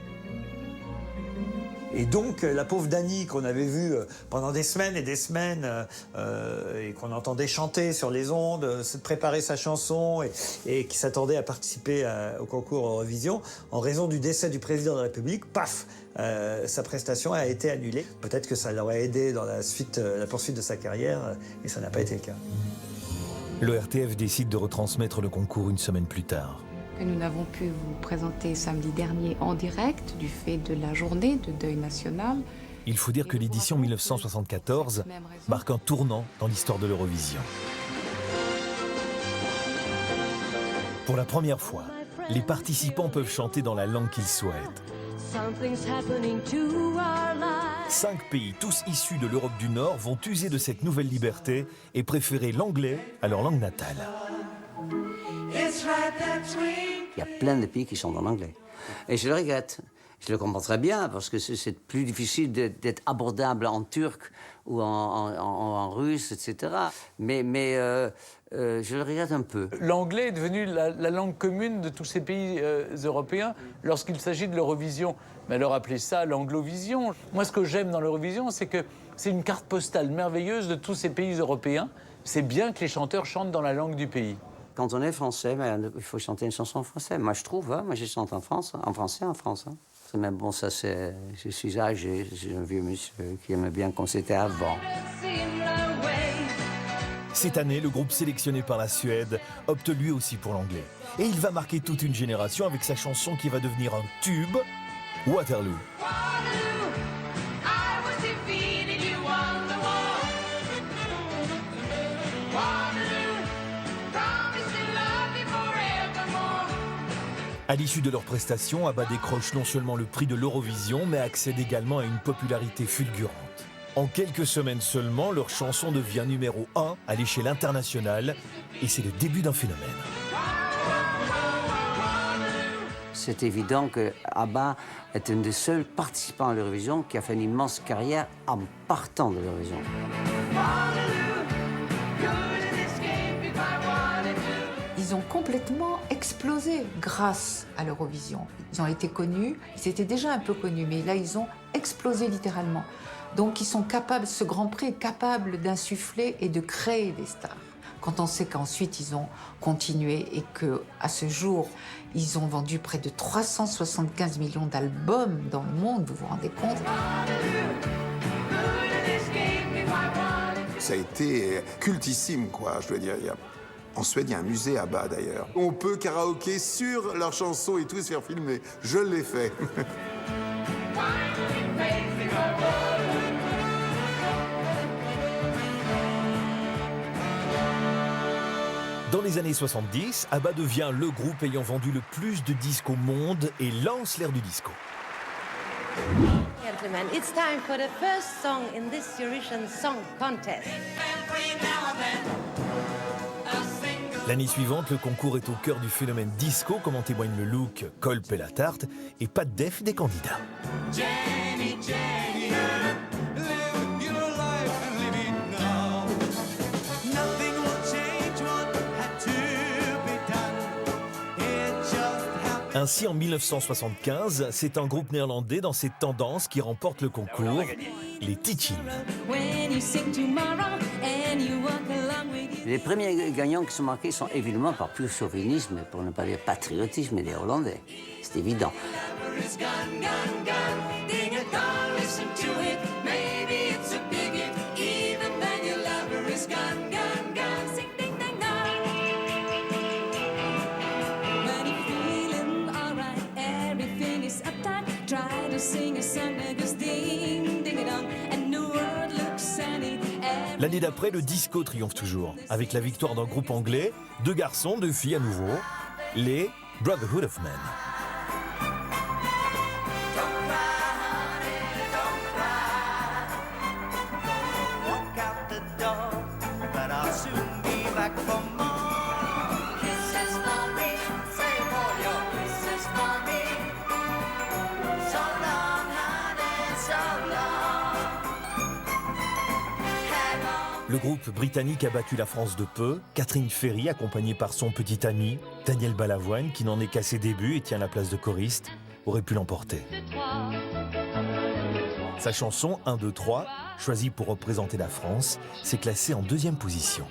Et donc, la pauvre Dany, qu'on avait vue pendant des semaines et des semaines, et qu'on entendait chanter sur les ondes, se préparer sa chanson, et qui s'attendait à participer au concours Eurovision, en raison du décès du président de la République, paf, sa prestation a été annulée. Peut-être que ça l'aurait aidé dans la poursuite de sa carrière, et ça n'a pas été le cas.
Le RTF décide de retransmettre le concours une semaine plus tard.
Que nous n'avons pu vous présenter samedi dernier en direct du fait de la journée de deuil national.
Il faut dire que l'édition 1974 marque un tournant dans l'histoire de l'Eurovision. Pour la première fois, les participants peuvent chanter dans la langue qu'ils souhaitent. 5 pays, tous issus de l'Europe du Nord, vont user de cette nouvelle liberté et préférer l'anglais à leur langue natale.
Il y a plein de pays qui chantent en anglais. Et je le regrette. Je le comprends très bien, parce que c'est plus difficile d'être abordable en turc ou en russe, etc. Mais je le regrette un peu.
L'anglais est devenu la langue commune de tous ces pays européens lorsqu'il s'agit de l'Eurovision. Mais alors appelez ça l'anglovision. Moi, ce que j'aime dans l'Eurovision, c'est que c'est une carte postale merveilleuse de tous ces pays européens. C'est bien que les chanteurs chantent dans la langue du pays.
Quand on est français, il faut chanter une chanson en français. Moi, je trouve, hein, moi, je chante en français en France. Hein. Mais bon, ça c'est... Je suis âgé, j'ai un vieux monsieur qui aimait bien comme c'était avant.
Cette année, le groupe sélectionné par la Suède opte lui aussi pour l'anglais. Et il va marquer toute une génération avec sa chanson qui va devenir un tube, Waterloo. À l'issue de leur prestation, ABBA décroche non seulement le prix de l'Eurovision, mais accède également à une popularité fulgurante. En quelques semaines seulement, leur chanson devient numéro 1 à l'échelle internationale, et c'est le début d'un phénomène.
C'est évident que ABBA est un des seuls participants à l'Eurovision qui a fait une immense carrière en partant de l'Eurovision.
Ils ont complètement explosé grâce à l'Eurovision. Ils ont été connus, ils étaient déjà un peu connus, mais là ils ont explosé littéralement. Donc ils sont capables, ce Grand Prix est capable d'insuffler et de créer des stars. Quand on sait qu'ensuite ils ont continué et qu'à ce jour, ils ont vendu près de 375 millions d'albums dans le monde, vous vous rendez compte?
Ça a été cultissime, quoi, je veux dire. En Suède, il y a un musée ABBA, d'ailleurs. On peut karaoké sur leurs chansons et tout, se faire filmer. Je l'ai fait.
Dans les années 70, ABBA devient le groupe ayant vendu le plus de disques au monde et lance l'ère du disco.
Gentlemen, it's time for the first song in this Eurovision Song Contest.
L'année suivante, le concours est au cœur du phénomène disco, comme en témoigne le look, Kolp et la tarte, et pas de def des candidats.
Jenny, Jenny, live your life and live it now. Nothing will change what had to be done. It just happened.
Ainsi, en 1975, c'est un groupe néerlandais dans cette tendance qui remporte le concours, les Teaching.
Les premiers gagnants qui sont marqués sont évidemment par pur chauvinisme, pour ne pas dire patriotisme, des Hollandais. C'est évident.
L'année d'après, le disco triomphe toujours, avec la victoire d'un groupe anglais, 2 garçons, 2 filles à nouveau, les Brotherhood of Men. Le groupe britannique a battu la France de peu. Catherine Ferry, accompagnée par son petit ami, Daniel Balavoine, qui n'en est qu'à ses débuts et tient la place de choriste, aurait pu l'emporter. Sa chanson 1, 2, 3, choisie pour représenter la France, s'est classée en 2e position.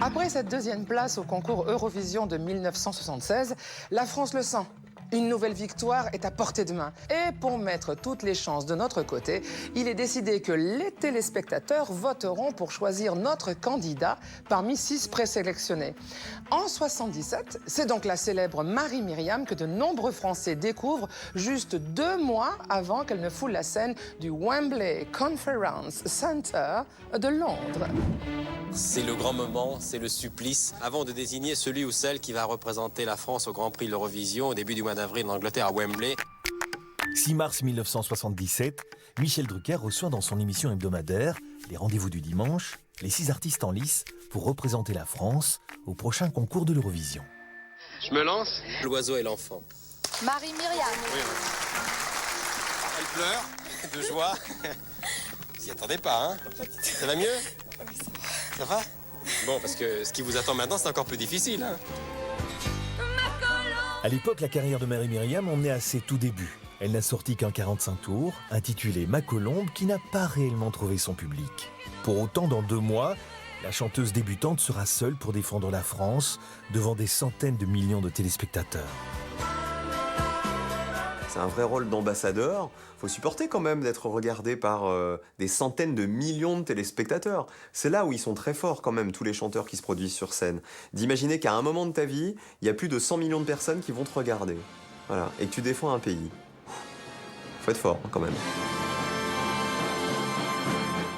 Après cette 2e place au concours Eurovision de 1976, la France le sent. Une nouvelle victoire est à portée de main. Et pour mettre toutes les chances de notre côté, il est décidé que les téléspectateurs voteront pour choisir notre candidat parmi 6 présélectionnés. En 77, c'est donc la célèbre Marie-Myriam que de nombreux Français découvrent juste 2 mois avant qu'elle ne foule la scène du Wembley Conference Center de Londres.
C'est le grand moment, c'est le supplice. Avant de désigner celui ou celle qui va représenter la France au Grand Prix de l'Eurovision au début du mois d'avril en Angleterre à Wembley.
6 mars 1977, Michel Drucker reçoit dans son émission hebdomadaire, Les Rendez-vous du dimanche, les 6 artistes en lice pour représenter la France au prochain concours de l'Eurovision.
Je me lance. L'oiseau et l'enfant.
Marie-Myriam.
Oui. Elle pleure de joie. Vous y attendez pas, hein? Ça va mieux?
Oui, ça va.
Ça va? Bon, parce que ce qui vous attend maintenant, c'est encore plus difficile. Hein?
À l'époque, la carrière de Marie-Myriam en est à ses tout débuts. Elle n'a sorti qu'un 45 tours, intitulé Ma Colombe, qui n'a pas réellement trouvé son public. Pour autant, dans 2 mois, la chanteuse débutante sera seule pour défendre la France devant des centaines de millions de téléspectateurs.
C'est un vrai rôle d'ambassadeur. Faut supporter quand même d'être regardé par des centaines de millions de téléspectateurs. C'est là où ils sont très forts quand même, tous les chanteurs qui se produisent sur scène. D'imaginer qu'à un moment de ta vie, il y a plus de 100 millions de personnes qui vont te regarder. Voilà. Et que tu défends un pays. Faut être fort quand même.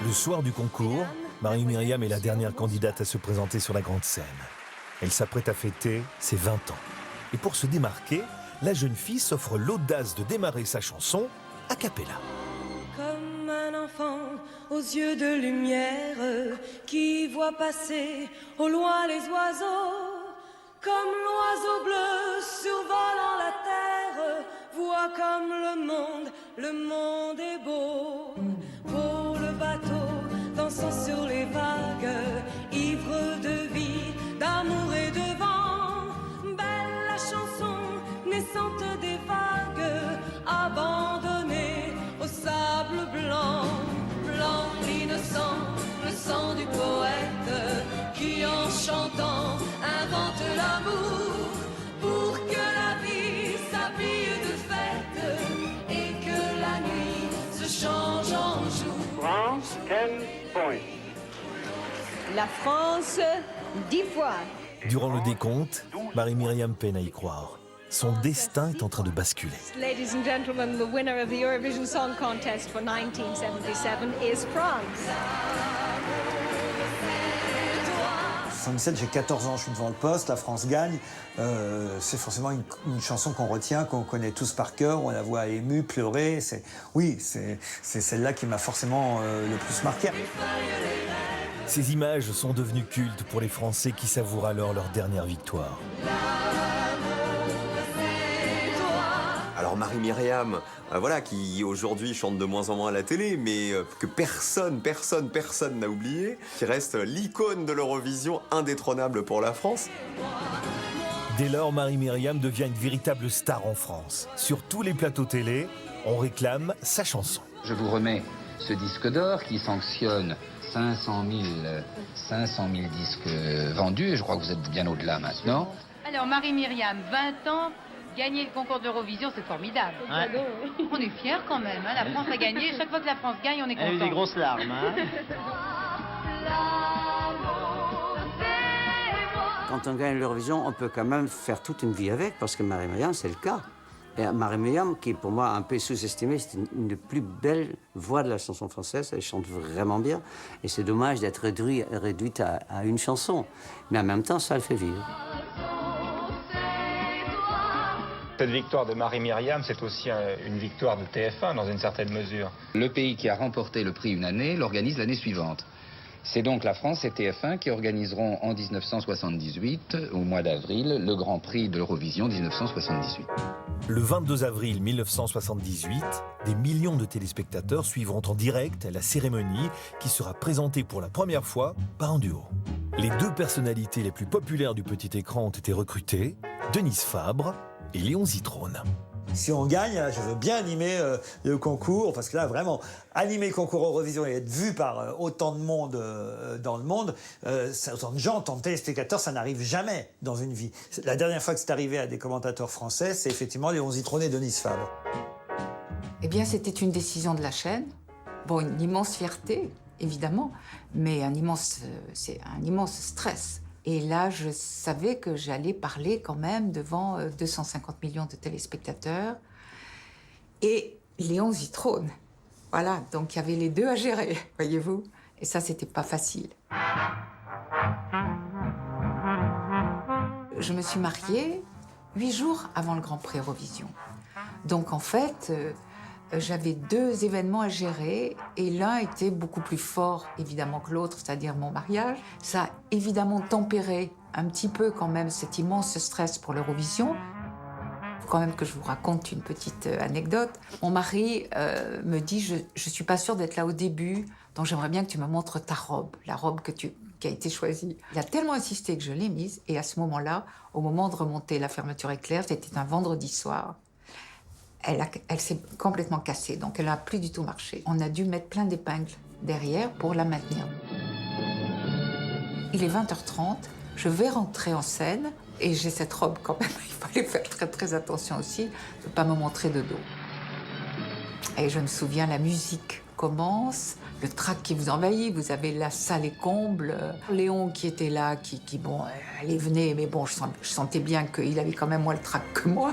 Le soir du concours, Marie-Myriam est la dernière candidate à se présenter sur la grande scène. Elle s'apprête à fêter ses 20 ans. Et pour se démarquer, la jeune fille s'offre l'audace de démarrer sa chanson a cappella.
Comme un enfant aux yeux de lumière qui voit passer au loin les oiseaux, comme l'oiseau bleu survolant la terre, voit comme le monde est beau. Pour le bateau dansant sur les vagues, ivre de vie, d'amour et de vent, belle la chanson naissante des vagues, abandonnée au sable blanc, blanc l'innocent, le sang du poète, qui en chantant invente l'amour, pour que la vie s'habille de fête, et que la nuit se change en jour.
France, 10 points.
La France, 10 points.
Durant le décompte, Marie-Myriam peine à y croire. Son destin est en train de basculer.
Ladies and gentlemen, the winner of the Eurovision Song Contest for 1977 is France.
77, j'ai 14 ans, je suis devant le poste, la France gagne. C'est forcément une chanson qu'on retient, qu'on connaît tous par cœur, on la voit émue, pleurer. Oui, c'est celle-là qui m'a forcément le plus marqué.
Ces images sont devenues cultes pour les Français qui savourent alors leur dernière victoire.
Alors Marie-Myriam, voilà, qui aujourd'hui chante de moins en moins à la télé, mais que personne n'a oublié, qui reste l'icône de l'Eurovision, indétrônable pour la France.
Dès lors, Marie-Myriam devient une véritable star en France. Sur tous les plateaux télé, on réclame sa chanson.
Je vous remets ce disque d'or qui sanctionne 500 000 disques vendus, et je crois que vous êtes bien au-delà maintenant.
Alors Marie-Myriam, 20 ans, gagner le concours d'Eurovision, c'est formidable. Ouais. On est fiers quand même, hein. La France a gagné. Chaque fois que la France gagne, on est content.
Elle a eu des grosses larmes. Hein.
Quand on gagne l'Eurovision, on peut quand même faire toute une vie avec, parce que Marie-Myriam, c'est le cas. Et Marie-Myriam, qui est pour moi un peu sous-estimée, c'est une des plus belles voix de la chanson française. Elle chante vraiment bien. Et c'est dommage d'être réduite à une chanson. Mais en même temps, ça le fait vivre.
Cette victoire de Marie-Myriam, c'est aussi une victoire de TF1 dans une certaine mesure.
Le pays qui a remporté le prix une année l'organise l'année suivante. C'est donc la France et TF1 qui organiseront en 1978, au mois d'avril, le Grand Prix de l'Eurovision 1978.
Le 22 avril 1978, des millions de téléspectateurs suivront en direct la cérémonie qui sera présentée pour la première fois par un duo. Les 2 personnalités les plus populaires du petit écran ont été recrutées, Denise Fabre et Léon Zitrone.
Si on gagne, je veux bien animer le concours, parce que là, vraiment, animer le concours Eurovision et être vu par autant de monde dans le monde, autant de gens, autant de téléspectateurs, ça n'arrive jamais dans une vie. La dernière fois que c'est arrivé à des commentateurs français, c'est effectivement Léon Zitrone et Denise Fabre.
Eh bien, c'était une décision de la chaîne. Bon, une immense fierté, évidemment, mais c'est un immense stress. Et là, je savais que j'allais parler quand même devant 250 millions de téléspectateurs. Et Léon Zitrone. Voilà, donc il y avait les 2 à gérer, voyez-vous. Et ça, c'était pas facile. Je me suis mariée 8 jours avant le Grand Prix Eurovision. Donc en fait, j'avais 2 événements à gérer et l'un était beaucoup plus fort, évidemment, que l'autre, c'est-à-dire mon mariage. Ça a évidemment tempéré un petit peu quand même cet immense stress pour l'Eurovision. Il faut quand même que je vous raconte une petite anecdote. Mon mari me dit « Je suis pas sûre d'être là au début, donc j'aimerais bien que tu me montres ta robe, la robe qui qui a été choisie. Il a tellement insisté que je l'ai mise, et à ce moment-là, au moment de remonter La fermeture éclair, c'était un vendredi soir, elle s'est complètement cassée, donc elle n'a plus du tout marché. On a dû mettre plein d'épingles derrière pour la maintenir. Il est 20h30, je vais rentrer en scène, et j'ai cette robe quand même, il fallait faire très très attention aussi de ne pas me montrer de dos. Et je me souviens, la musique commence, le trac qui vous envahit, vous avez la salle et comble. Léon qui était là, qui bon, elle venait, mais bon, je sentais bien qu'il avait quand même moins le trac que moi.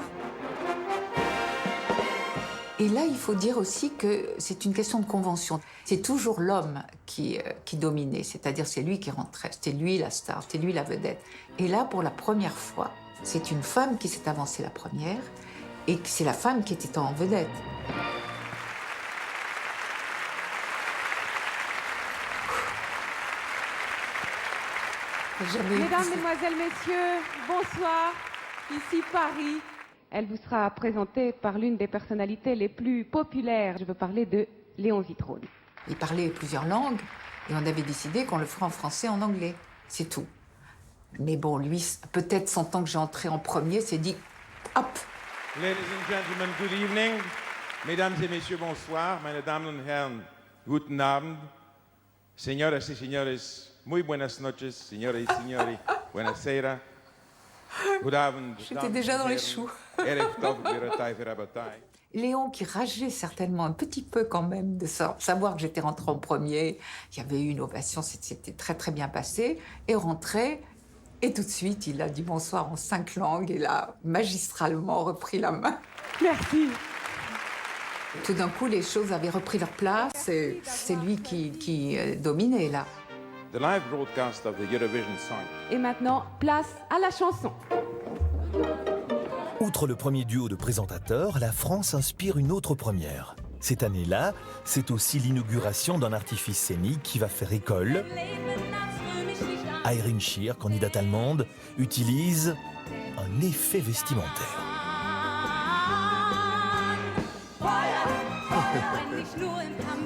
Et là, il faut dire aussi que c'est une question de convention. C'est toujours l'homme qui dominait, c'est-à-dire c'est lui qui rentrait, c'était lui la star, c'était lui la vedette. Et là, pour la première fois, c'est une femme qui s'est avancée la première, et c'est la femme qui était en vedette.
Mesdames, Mesdemoiselles, Messieurs, bonsoir. Ici Paris. Elle vous sera présentée par l'une des personnalités les plus populaires. Je veux parler de Léon Zitrone.
Il parlait plusieurs langues et on avait décidé qu'on le ferait en français et en anglais. C'est tout. Mais bon, lui, peut-être sentant que j'ai entré en premier, s'est dit hop.
Ladies and gentlemen, good evening. Mesdames et messieurs, bonsoir. Meine Damen und Herren, guten Abend. Señoras y señores, muy buenas noches. Señoras y señores, buonasera.
J'étais déjà dans les choux. Léon qui rageait certainement un petit peu quand même de savoir que j'étais rentrée en premier. Il y avait eu une ovation, c'était très très bien passé. Et rentré, et tout de suite, il a dit bonsoir en 5 langues et là, magistralement repris la main.
Merci.
Tout d'un coup, les choses avaient repris leur place. C'est lui qui dominait là.
The live broadcast of the Eurovision Song.
Et maintenant, place à la chanson.
Outre le premier duo de présentateurs, la France inspire une autre première. Cette année-là, c'est aussi l'inauguration d'un artifice scénique qui va faire école. Irene Sheer, candidate allemande, utilise un effet vestimentaire.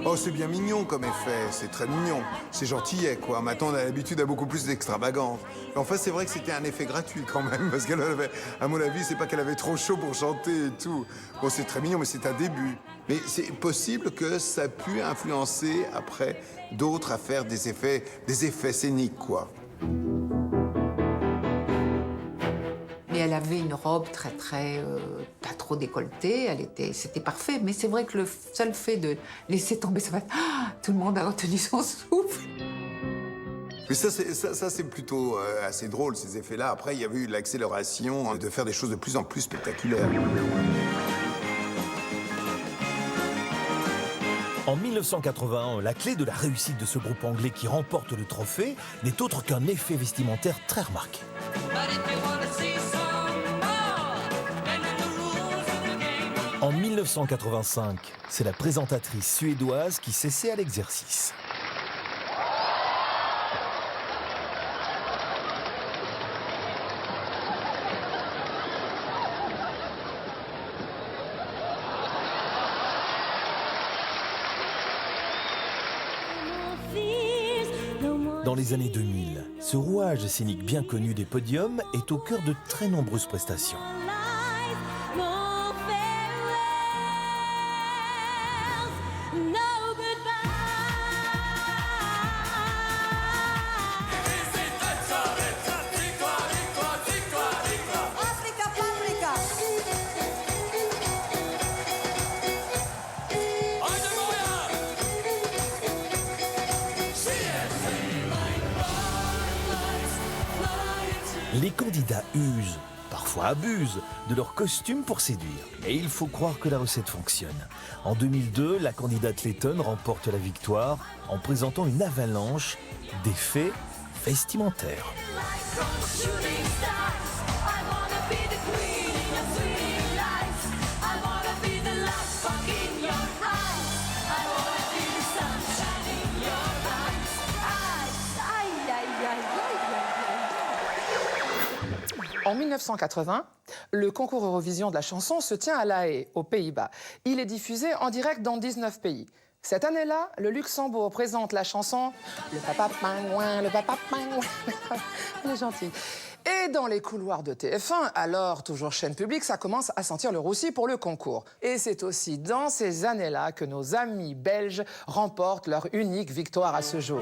Oh, c'est bien mignon comme effet, c'est très mignon. C'est gentillet, quoi. Maintenant, on a l'habitude à beaucoup plus d'extravagance. En fait, c'est vrai que c'était un effet gratuit quand même, parce qu'elle avait, à mon avis, c'est pas qu'elle avait trop chaud pour chanter et tout. Bon, c'est très mignon, mais c'est un début. Mais c'est possible que ça a pu influencer, après, d'autres à faire des effets scéniques, quoi.
Mais elle avait une robe très, pas trop décolletée, c'était parfait. Mais c'est vrai que le seul fait de laisser tomber sa veste, tout le monde a retenu son souffle.
Mais ça c'est plutôt assez drôle, ces effets-là. Après, il y avait eu l'accélération de faire des choses de plus en plus spectaculaires.
En 1981, la clé de la réussite de ce groupe anglais qui remporte le trophée n'est autre qu'un effet vestimentaire très remarqué. En 1985, c'est la présentatrice suédoise qui s'essaie à l'exercice. Dans les années 2000, ce rouage scénique bien connu des podiums est au cœur de très nombreuses prestations. Les candidats usent, parfois abusent, de leurs costumes pour séduire. Et il faut croire que la recette fonctionne. En 2002, la candidate lettonne remporte la victoire en présentant une avalanche d'effets vestimentaires.
En 1980, le concours Eurovision de la chanson se tient à La Haye, aux Pays-Bas. Il est diffusé en direct dans 19 pays. Cette année-là, le Luxembourg présente la chanson « Le papa pingouin, le papa pingouin ». Elle est gentille. Et dans les couloirs de TF1, alors toujours chaîne publique, ça commence à sentir le roussi pour le concours. Et c'est aussi dans ces années-là que nos amis belges remportent leur unique victoire à ce jour.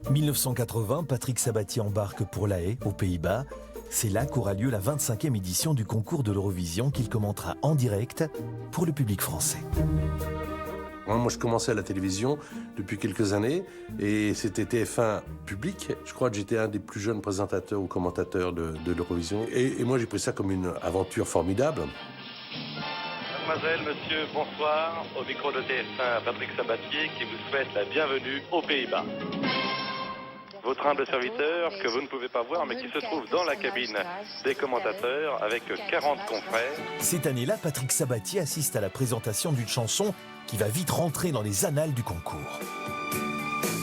En 1980, Patrick Sabatier embarque pour La Haye, aux Pays-Bas. C'est là qu'aura lieu la 25e édition du concours de l'Eurovision qu'il commentera en direct pour le public français.
Moi, je commençais à la télévision depuis quelques années et c'était TF1 public. Je crois que j'étais un des plus jeunes présentateurs ou commentateurs de l'Eurovision. Et moi, j'ai pris ça comme une aventure formidable.
Mademoiselle, monsieur, bonsoir. Au micro de TF1, Patrick Sabatier qui vous souhaite la bienvenue aux Pays-Bas. Votre humble serviteur, que vous ne pouvez pas voir, mais qui se trouve dans la cabine des commentateurs avec 40 confrères.
Cette année-là, Patrick Sabatier assiste à la présentation d'une chanson qui va vite rentrer dans les annales du concours.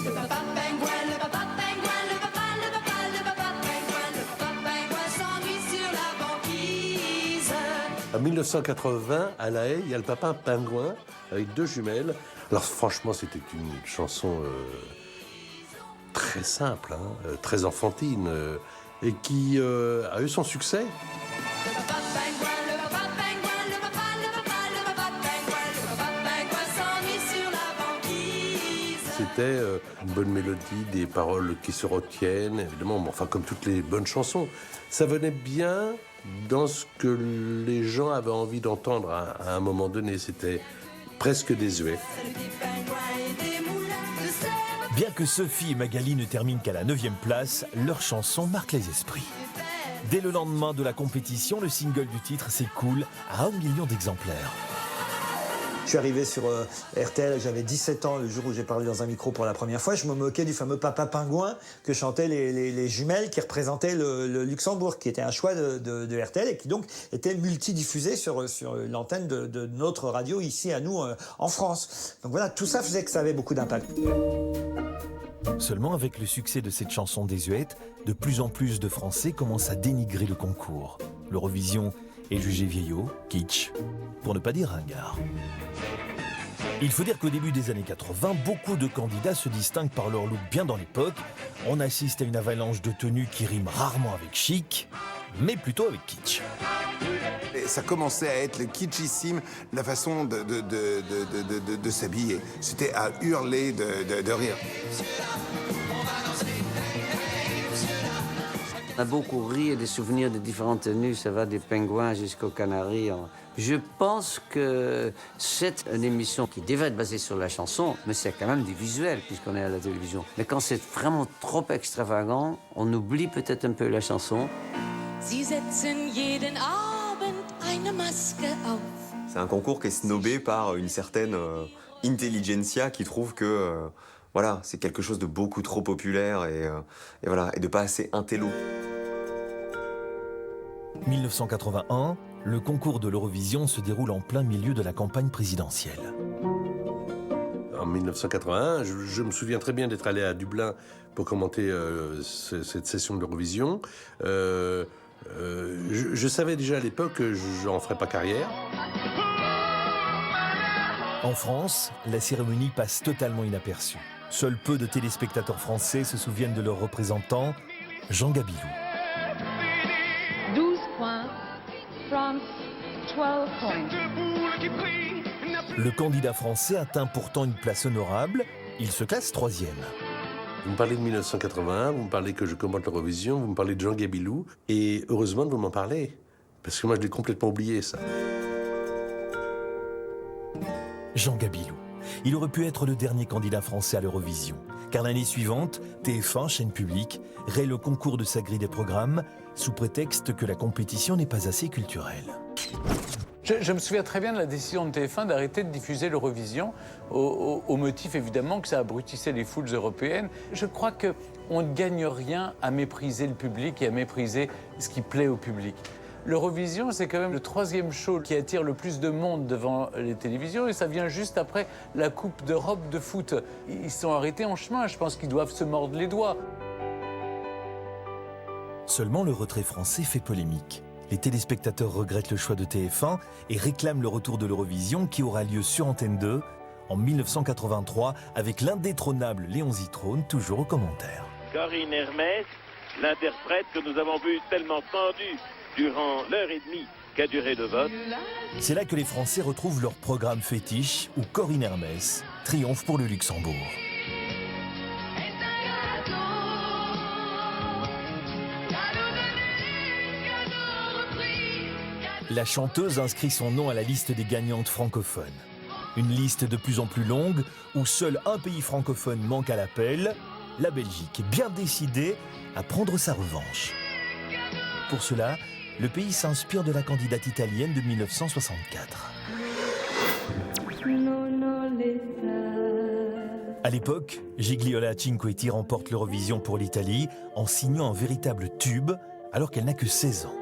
Le papa pingouin, le papa pingouin, le papa, le papa, le papa pingouin, le papa pingouin s'ennuie sur la banquise.
En 1980, à La Haye, il y a le papa pingouin avec 2 jumelles. Alors franchement, c'était une chanson très simple, hein, très enfantine, et qui a eu son succès.
Le papa pingouin, le papa pingouin, le papa, le papa, le papa pingouin, le papa pingouin s'ennuie sur la banquise.
C'était une bonne mélodie, des paroles qui se retiennent, évidemment, mais enfin comme toutes les bonnes chansons. Ça venait bien dans ce que les gens avaient envie d'entendre à un moment donné. C'était presque désuet.
Bien que Sophie et Magali ne terminent qu'à la 9e place, leur chanson marque les esprits. Dès le lendemain de la compétition, le single du titre s'écoule à 1 million d'exemplaires.
Je suis arrivé sur RTL, j'avais 17 ans le jour où j'ai parlé dans un micro pour la première fois. Je me moquais du fameux papa pingouin que chantaient les jumelles qui représentaient le Luxembourg, qui était un choix de RTL et qui donc était multidiffusé sur l'antenne de notre radio ici à nous en France. Donc voilà, tout ça faisait que ça avait beaucoup d'impact.
Seulement, avec le succès de cette chanson désuète, de plus en plus de Français commencent à dénigrer le concours. L'Eurovision est jugé vieillot, kitsch, pour ne pas dire ringard. Il faut dire qu'au début des années 80, beaucoup de candidats se distinguent par leur look bien dans l'époque. On assiste à une avalanche de tenues qui rime rarement avec chic, mais plutôt avec kitsch.
Et ça commençait à être le kitschissime, la façon de s'habiller. C'était à hurler de rire.
On a beaucoup ri et des souvenirs de différentes tenues, ça va des pingouins jusqu'aux canaris. Je pense que c'est une émission qui devrait être basée sur la chanson, mais c'est quand même du visuel puisqu'on est à la télévision. Mais quand c'est vraiment trop extravagant, on oublie peut-être un peu la chanson.
Sie setzen jeden Abend eine Maske auf.
C'est un concours qui est snobé par une certaine intelligentsia qui trouve que voilà, c'est quelque chose de beaucoup trop populaire et voilà, et de pas assez intello.
1981, le concours de l'Eurovision se déroule en plein milieu de la campagne présidentielle.
En 1981, je me souviens très bien d'être allé à Dublin pour commenter cette session de l'Eurovision. Je savais déjà à l'époque que je n'en ferais pas carrière.
En France, la cérémonie passe totalement inaperçue. Seuls peu de téléspectateurs français se souviennent de leur représentant, Jean Gabilou.
12 points, France 12 points.
Le candidat français atteint pourtant une place honorable, il se classe 3e.
Vous me parlez de 1981, vous me parlez que je commente l'Eurovision, vous me parlez de Jean Gabilou, et heureusement que vous m'en parlez, parce que moi je l'ai complètement oublié ça.
Jean Gabilou. Il aurait pu être le dernier candidat français à l'Eurovision, car l'année suivante, TF1, chaîne publique, raye le concours de sa grille des programmes, sous prétexte que la compétition n'est pas assez culturelle.
Je me souviens très bien de la décision de TF1 d'arrêter de diffuser l'Eurovision, au motif évidemment que ça abrutissait les foules européennes. Je crois qu'on ne gagne rien à mépriser le public et à mépriser ce qui plaît au public. L'Eurovision, c'est quand même le 3e show qui attire le plus de monde devant les télévisions et ça vient juste après la Coupe d'Europe de foot. Ils sont arrêtés en chemin, je pense qu'ils doivent se mordre les doigts.
Seulement le retrait français fait polémique. Les téléspectateurs regrettent le choix de TF1 et réclament le retour de l'Eurovision qui aura lieu sur Antenne 2 en 1983 avec l'indétrônable Léon Zitrone toujours aux commentaires.
Corinne Hermès, l'interprète que nous avons vu tellement tendu durant l'heure et demie qu'a duré le vote.
C'est là que les Français retrouvent leur programme fétiche où Corinne Hermès triomphe pour le Luxembourg. La chanteuse inscrit son nom à la liste des gagnantes francophones. Une liste de plus en plus longue où seul un pays francophone manque à l'appel, la Belgique, bien décidée à prendre sa revanche. Pour cela, le pays s'inspire de la candidate italienne de 1964. À l'époque, Gigliola Cinquetti remporte l'Eurovision pour l'Italie en signant un véritable tube alors qu'elle n'a que 16 ans.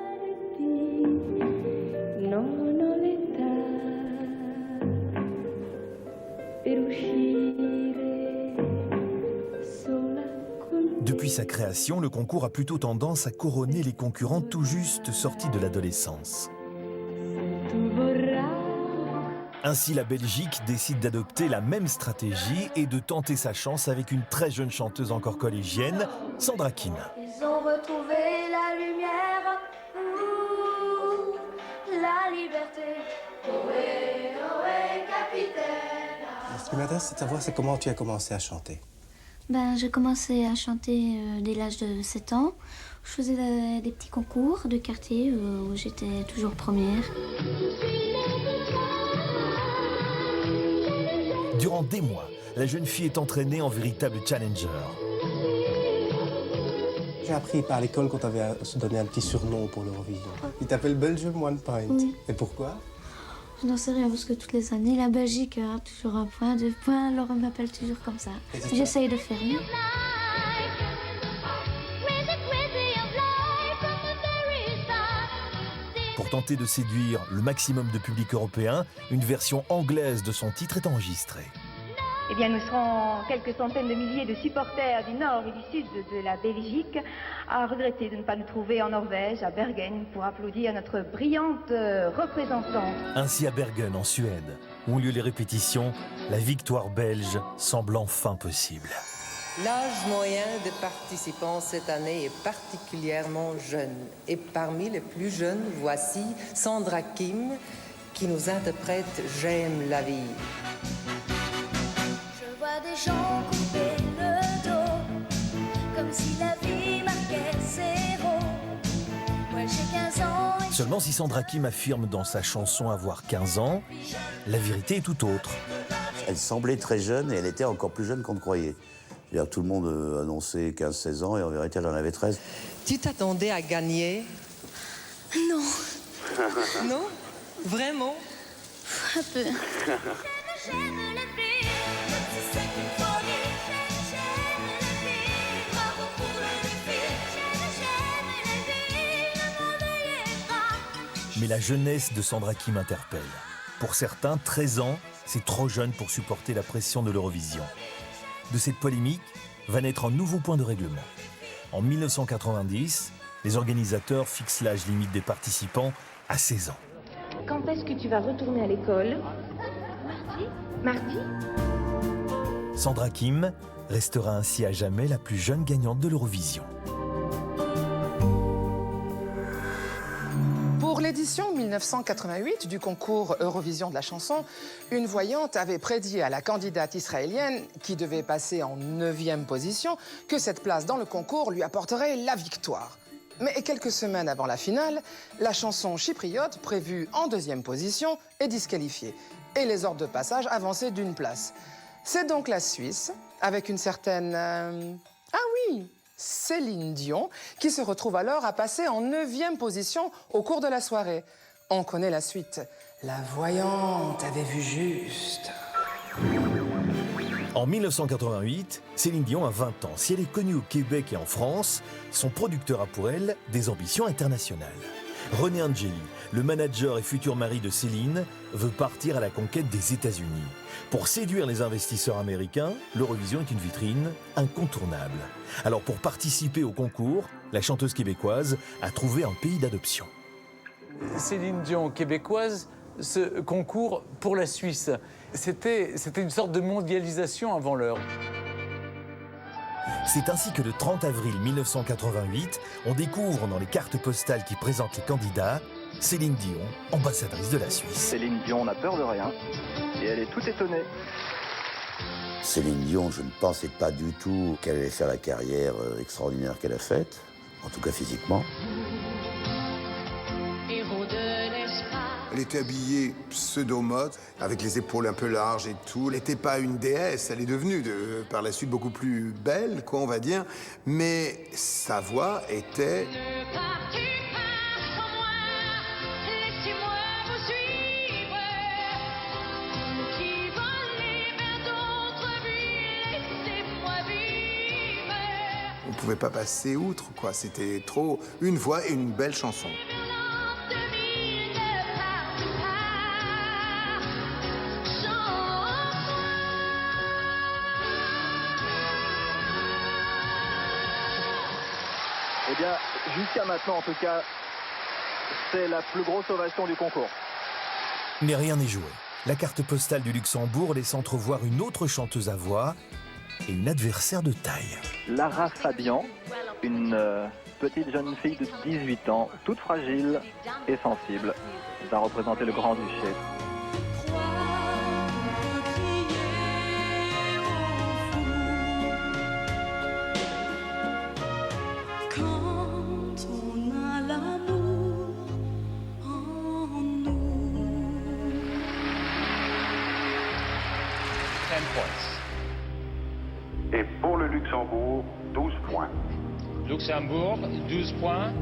Depuis sa création, le concours a plutôt tendance à couronner les concurrents tout juste sortis de l'adolescence. Ainsi, la Belgique décide d'adopter la même stratégie et de tenter sa chance avec une très jeune chanteuse encore collégienne, Sandra Kim.
Ils ont retrouvé la lumière, la liberté. Ohé, ohé, capitaine.
Ce qui m'intéresse, c'est de savoir comment tu as commencé à chanter.
J'ai commencé à chanter dès l'âge de 7 ans. Je faisais des petits concours de quartier où j'étais toujours première.
Durant des mois, la jeune fille est entraînée en véritable challenger.
J'ai appris par l'école qu'on t'avait donné un petit surnom pour l'Eurovision. Il t'appelle Belgium One Pint.
Oui.
Et pourquoi?
Je n'en sais rien parce que toutes les années, la Belgique a toujours un point, 2 points, alors on m'appelle toujours comme ça. J'essaye de faire mieux.
Pour tenter de séduire le maximum de public européen, une version anglaise de son titre est enregistrée.
Eh bien, nous serons quelques centaines de milliers de supporters du nord et du sud de la Belgique à regretter de ne pas nous trouver en Norvège, à Bergen, pour applaudir notre brillante représentante.
Ainsi à Bergen, en Suède, où ont lieu les répétitions, la victoire belge semble enfin possible.
L'âge moyen des participants cette année est particulièrement jeune. Et parmi les plus jeunes, voici Sandra Kim qui nous interprète « J'aime la vie ».
Je vois des gens couper le dos, comme si la vie marquait zéro. Moi j'ai 15 ans.
Seulement si Sandra Kim affirme dans sa chanson avoir 15 ans, la vérité est tout autre.
Elle semblait très jeune et elle était encore plus jeune qu'on ne croyait. Tout le monde annonçait 15-16 ans et en vérité elle en avait 13.
Tu t'attendais à gagner?
Non.
Non? Vraiment?
Un peu.
Mais la jeunesse de Sandra Kim interpelle. Pour certains, 13 ans, c'est trop jeune pour supporter la pression de l'Eurovision. De cette polémique va naître un nouveau point de règlement. En 1990, les organisateurs fixent l'âge limite des participants à 16 ans.
Quand est-ce que tu vas retourner à l'école? Mardi?
Sandra Kim restera ainsi à jamais la plus jeune gagnante de l'Eurovision.
Pour l'édition 1988 du concours Eurovision de la chanson, une voyante avait prédit à la candidate israélienne, qui devait passer en 9e position, que cette place dans le concours lui apporterait la victoire. Mais quelques semaines avant la finale, la chanson chypriote, prévue en 2e position, est disqualifiée. Et les ordres de passage avancés d'une place. C'est donc la Suisse, avec une certaine... Ah oui, Céline Dion, qui se retrouve alors à passer en 9e position au cours de la soirée. On connaît la suite. La voyante avait vu juste.
En 1988, Céline Dion a 20 ans. Si elle est connue au Québec et en France, son producteur a pour elle des ambitions internationales. René Angeli, le manager et futur mari de Céline, veut partir à la conquête des États-Unis. Pour séduire les investisseurs américains, l'Eurovision est une vitrine incontournable. Alors pour participer au concours, la chanteuse québécoise a trouvé un pays d'adoption.
Céline Dion québécoise, ce concours pour la Suisse. C'était une sorte de mondialisation avant l'heure.
C'est ainsi que le 30 avril 1988, on découvre dans les cartes postales qui présentent les candidats Céline Dion, ambassadrice de la Suisse.
Céline Dion n'a peur de rien et elle est toute étonnée.
Céline Dion, je ne pensais pas du tout qu'elle allait faire la carrière extraordinaire qu'elle a faite, en tout cas physiquement.
Elle était habillée pseudo-mode, avec les épaules un peu larges et tout. Elle n'était pas une déesse, elle est devenue par la suite beaucoup plus belle, quoi, on va dire. Mais sa voix était... On ne pouvait pas passer outre, quoi. C'était trop une voix et une belle chanson.
Eh bien, jusqu'à maintenant, en tout cas, c'est la plus grosse ovation du concours.
Mais rien n'est joué. La carte postale du Luxembourg laisse entrevoir une autre chanteuse à voix et une adversaire de taille.
Lara Fabian, une petite jeune fille de 18 ans, toute fragile et sensible, va représenter le Grand-Duché.
Et pour le Luxembourg, 12 points.
Luxembourg, 12 points.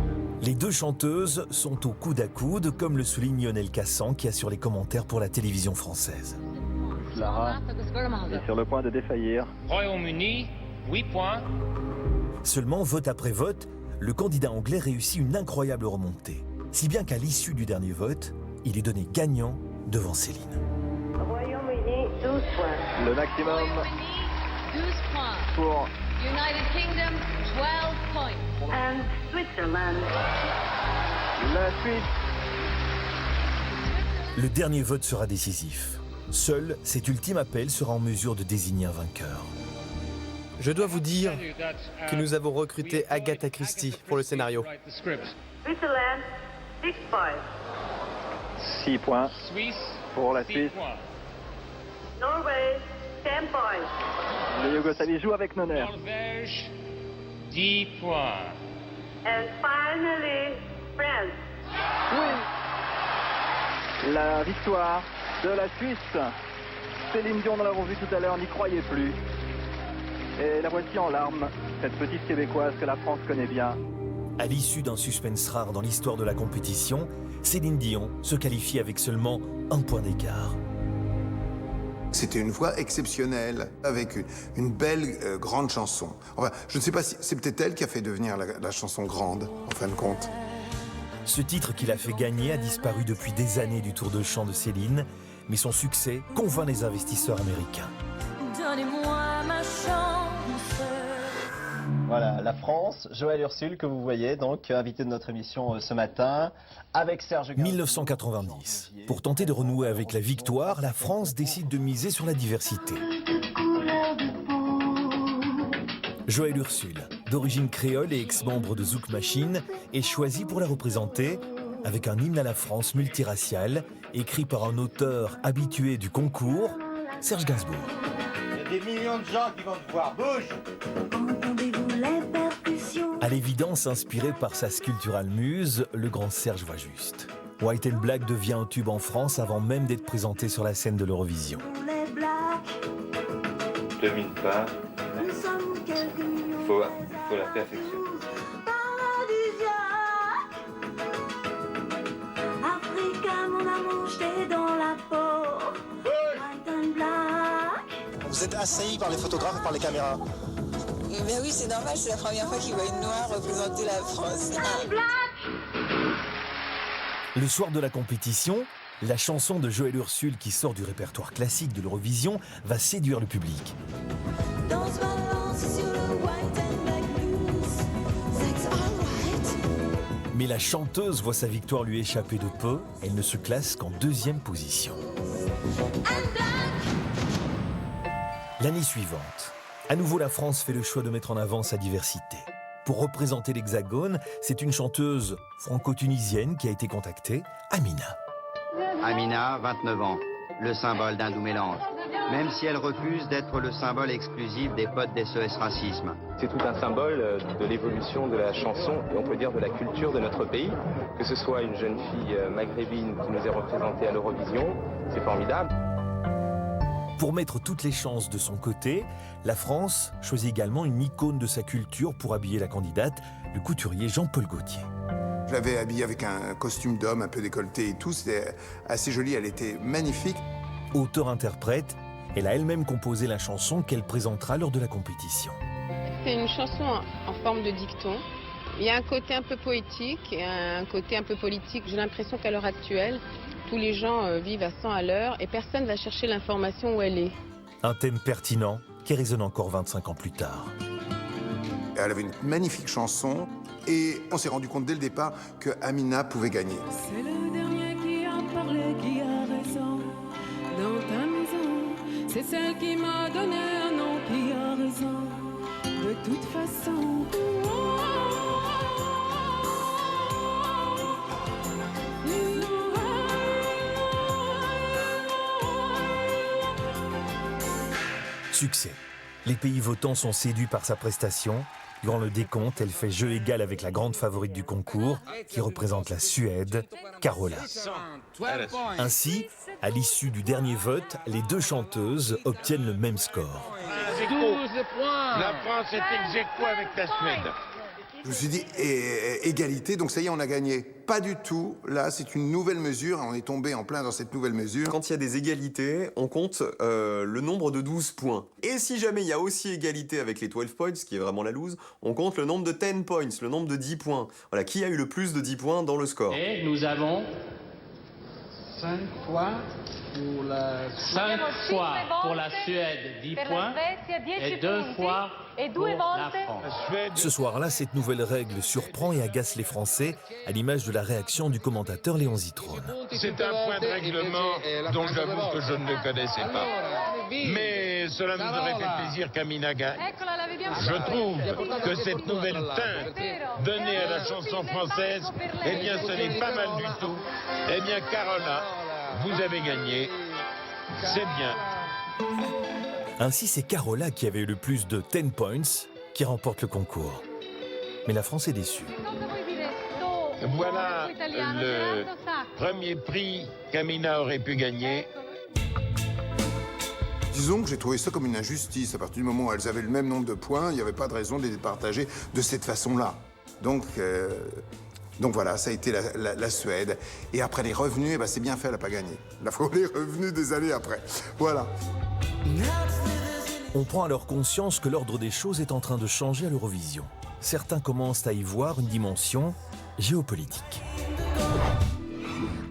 Les deux chanteuses sont au coude à coude, comme le souligne Lionel Cassan, qui assure les commentaires pour la télévision française.
Lara est sur le point de défaillir.
Royaume-Uni, 8 points.
Seulement, vote après vote, le candidat anglais réussit une incroyable remontée. Si bien qu'à l'issue du dernier vote, il est donné gagnant devant Céline.
Royaume-Uni, 12 points.
Le maximum
12 points.
pour
United Kingdom, 12 points.
And Switzerland.
la Suisse.
Le dernier vote sera décisif. Seul cet ultime appel sera en mesure de désigner un vainqueur.
Je dois vous dire que nous avons recruté Agatha Christie pour le scénario.
Switzerland, 6 points.
6 points pour la Suisse.
Norway, 10 points.
Le Yougoslavie joue avec Noner.
Norvège, 10 points.
And finally, France.
Oui. La victoire de la Suisse. Céline Dion, nous l'avons vu tout à l'heure, n'y croyait plus. Et la voici en larmes, cette petite Québécoise que la France connaît bien.
À l'issue d'un suspense rare dans l'histoire de la compétition, Céline Dion se qualifie avec seulement 1 point d'écart.
C'était une voix exceptionnelle, avec une belle grande chanson. Enfin, je ne sais pas si c'est peut-être elle qui a fait devenir la chanson grande, en fin de compte.
Ce titre qui l'a fait gagner a disparu depuis des années du tour de chant de Céline, mais son succès convainc les investisseurs américains.
Donnez-moi ma chance.
Voilà, la France, Joël Ursule que vous voyez, donc invité de notre émission ce matin, avec Serge Gainsbourg.
1990. Pour tenter de renouer avec la victoire, la France décide de miser sur la diversité. Joël Ursule, d'origine créole et ex-membre de Zouk Machine, est choisi pour la représenter avec un hymne à la France multiracial, écrit par un auteur habitué du concours, Serge Gainsbourg.
Il y a des millions de gens qui vont te voir. Bouge!
À l'évidence, inspiré par sa sculpturale muse, le grand Serge voit juste. White and Black devient un tube en France avant même d'être présenté sur la scène de l'Eurovision.
2000 pas. Faut la perfection.
Africa, mon amour, j'étais dans la peau. White and black.
Vous êtes assaillis par les photographes et par les caméras.
Mais oui, c'est normal, c'est la première fois qu'ils voient une noire représenter la France.
Le soir de la compétition, la chanson de Joël Ursule qui sort du répertoire classique de l'Eurovision va séduire le public.
Danse balance sur le white and black blues. That's alright.
Mais la chanteuse voit sa victoire lui échapper de peu. Elle ne se classe qu'en 2e position. L'année suivante, à nouveau la France fait le choix de mettre en avant sa diversité. Pour représenter l'Hexagone, c'est une chanteuse franco-tunisienne qui a été contactée, Amina.
Amina, 29 ans, le symbole d'un doux mélange. Même si elle refuse d'être le symbole exclusif des potes d'SOS Racisme.
C'est tout un symbole de l'évolution de la chanson et on peut dire de la culture de notre pays. Que ce soit une jeune fille maghrébine qui nous est représentée à l'Eurovision, c'est formidable.
Pour mettre toutes les chances de son côté, la France choisit également une icône de sa culture pour habiller la candidate, le couturier Jean-Paul Gaultier.
Je l'avais habillée avec un costume d'homme un peu décolleté et tout, c'était assez joli, elle était magnifique.
Auteure-interprète, elle a elle-même composé la chanson qu'elle présentera lors de la compétition.
C'est une chanson en forme de dicton. Il y a un côté un peu poétique et un côté un peu politique. J'ai l'impression qu'à l'heure actuelle, tous les gens vivent à 100 à l'heure et personne ne va chercher l'information où elle est.
Un thème pertinent qui résonne encore 25 ans plus tard.
Elle avait une magnifique chanson et on s'est rendu compte dès le départ que Amina pouvait gagner.
C'est le dernier qui a parlé, qui a raison dans ta maison. C'est celle qui m'a donné un nom, qui a raison de toute façon.
Succès. Les pays votants sont séduits par sa prestation. Durant le décompte, elle fait jeu égal avec la grande favorite du concours, qui représente la Suède, Carola. Ainsi, à l'issue du dernier vote, les deux chanteuses obtiennent le même score.
12 points. La France est ex aequo avec la Suède.
Je me suis dit, égalité, donc ça y est, on a gagné. Pas du tout. Là, c'est une nouvelle mesure. On est tombé en plein dans cette nouvelle mesure.
Quand il y a des égalités, on compte le nombre de 12 points. Et si jamais il y a aussi égalité avec les 12 points, ce qui est vraiment la loose, on compte le nombre de 10 points, le nombre de 10 points. Voilà, qui a eu le plus de 10 points dans le score.
Et nous avons 5 fois pour la Suède 10 points et 2 fois pour la France.
Ce soir-là, cette nouvelle règle surprend et agace les Français, à l'image de la réaction du commentateur Léon Zitrone.
C'est un point de règlement dont j'avoue que je ne le connaissais pas. Mais cela nous aurait fait plaisir qu'Amina gagne. Je trouve que cette nouvelle teinte donnée à la chanson française, eh bien ce n'est pas mal du tout. Eh bien Carola, vous avez gagné, c'est bien.
Ainsi, c'est Carola qui avait eu le plus de 10 points qui remporte le concours. Mais la France est déçue.
Voilà le premier prix qu'Amina aurait pu gagner.
Disons que j'ai trouvé ça comme une injustice. À partir du moment où elles avaient le même nombre de points, il n'y avait pas de raison de les partager de cette façon-là. Donc voilà, ça a été la Suède. Et après les revenus, eh ben c'est bien fait, elle n'a pas gagné. Il faut les revenus des années après. Voilà.
On prend alors conscience que l'ordre des choses est en train de changer à l'Eurovision. Certains commencent à y voir une dimension géopolitique.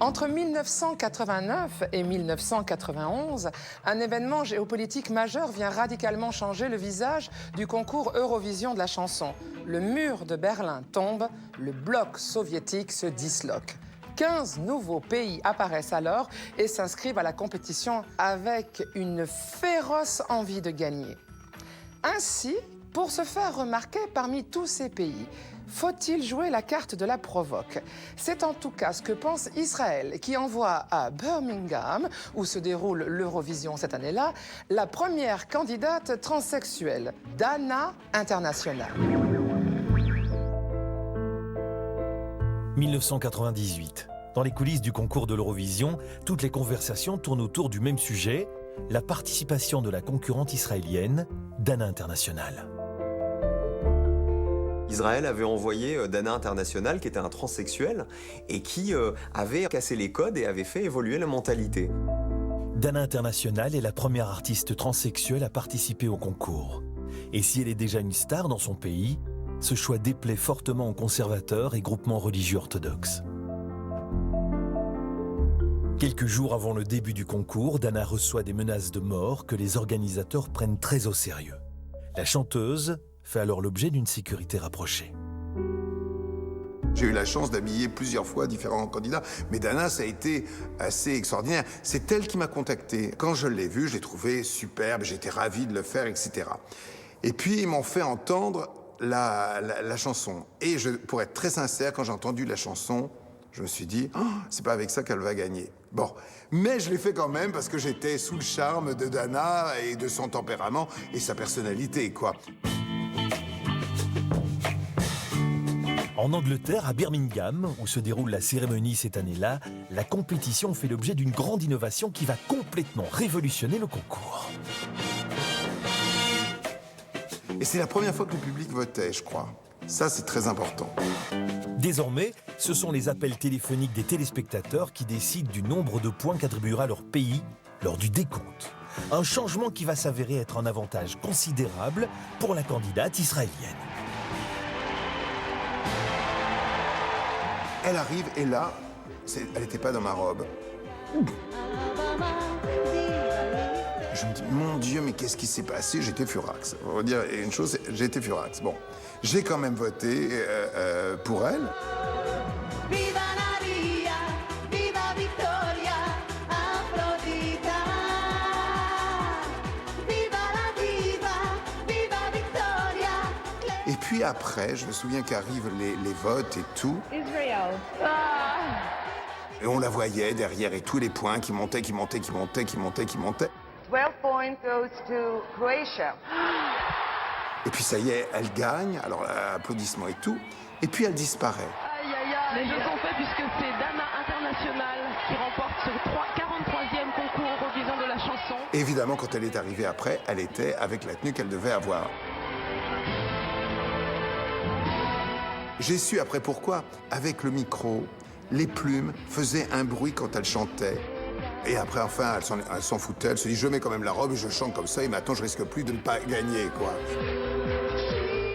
Entre 1989 et 1991, un événement géopolitique majeur vient radicalement changer le visage du concours Eurovision de la chanson. Le mur de Berlin tombe, le bloc soviétique se disloque. 15 nouveaux pays apparaissent alors et s'inscrivent à la compétition avec une féroce envie de gagner. Ainsi, pour se faire remarquer parmi tous ces pays, faut-il jouer la carte de la provoque? C'est en tout cas ce que pense Israël, qui envoie à Birmingham, où se déroule l'Eurovision cette année-là, la première candidate transsexuelle, Dana International.
1998. Dans les coulisses du concours de l'Eurovision, toutes les conversations tournent autour du même sujet, la participation de la concurrente israélienne, Dana International.
Israël avait envoyé Dana International, qui était un transsexuel, et qui avait cassé les codes et avait fait évoluer la mentalité.
Dana International est la première artiste transsexuelle à participer au concours. Et si elle est déjà une star dans son pays, ce choix déplaît fortement aux conservateurs et groupements religieux orthodoxes. Quelques jours avant le début du concours, Dana reçoit des menaces de mort que les organisateurs prennent très au sérieux. La chanteuse fait alors l'objet d'une sécurité rapprochée.
J'ai eu la chance d'habiller plusieurs fois différents candidats, mais Dana, ça a été assez extraordinaire. C'est elle qui m'a contacté. Quand je l'ai vue, je l'ai trouvée superbe, j'étais ravi de le faire, etc. Et puis, ils m'ont fait entendre la chanson. Et pour être très sincère, quand j'ai entendu la chanson, je me suis dit, oh, c'est pas avec ça qu'elle va gagner. Bon, mais je l'ai fait quand même parce que j'étais sous le charme de Dana et de son tempérament et sa personnalité, quoi.
En Angleterre, à Birmingham, où se déroule la cérémonie cette année-là, la compétition fait l'objet d'une grande innovation qui va complètement révolutionner le concours.
Et c'est la première fois que le public votait, je crois. Ça, c'est très important.
Désormais, ce sont les appels téléphoniques des téléspectateurs qui décident du nombre de points qu'attribuera leur pays lors du décompte. Un changement qui va s'avérer être un avantage considérable pour la candidate israélienne.
Elle arrive et là, elle n'était pas dans ma robe. Je me dis, mon Dieu, mais qu'est-ce qui s'est passé? J'étais furax. On va dire une chose, j'étais furax. Bon, j'ai quand même voté pour elle.
Viva Maria, viva Victoria, Aphrodita. Viva la diva, viva Victoria.
Et puis après, je me souviens qu'arrivent les votes et tout.
Israël.
Et on la voyait derrière et tous les points qui montaient, qui montaient, qui montaient, qui montaient, qui montaient.
12 points goes to Croatia.
Et puis ça y est, elle gagne, alors applaudissements et tout, et puis elle disparaît.
Les jeux sont faits puisque c'est Dana International qui remporte ce 43e concours Eurovision de la chanson.
Évidemment, quand elle est arrivée après, elle était avec la tenue qu'elle devait avoir. J'ai su après pourquoi. Avec le micro, les plumes faisaient un bruit quand elle chantait. Et après, enfin, elle s'en foutait. Elle se dit, je mets quand même la robe et je chante comme ça. Et maintenant, je risque plus de ne pas gagner, quoi.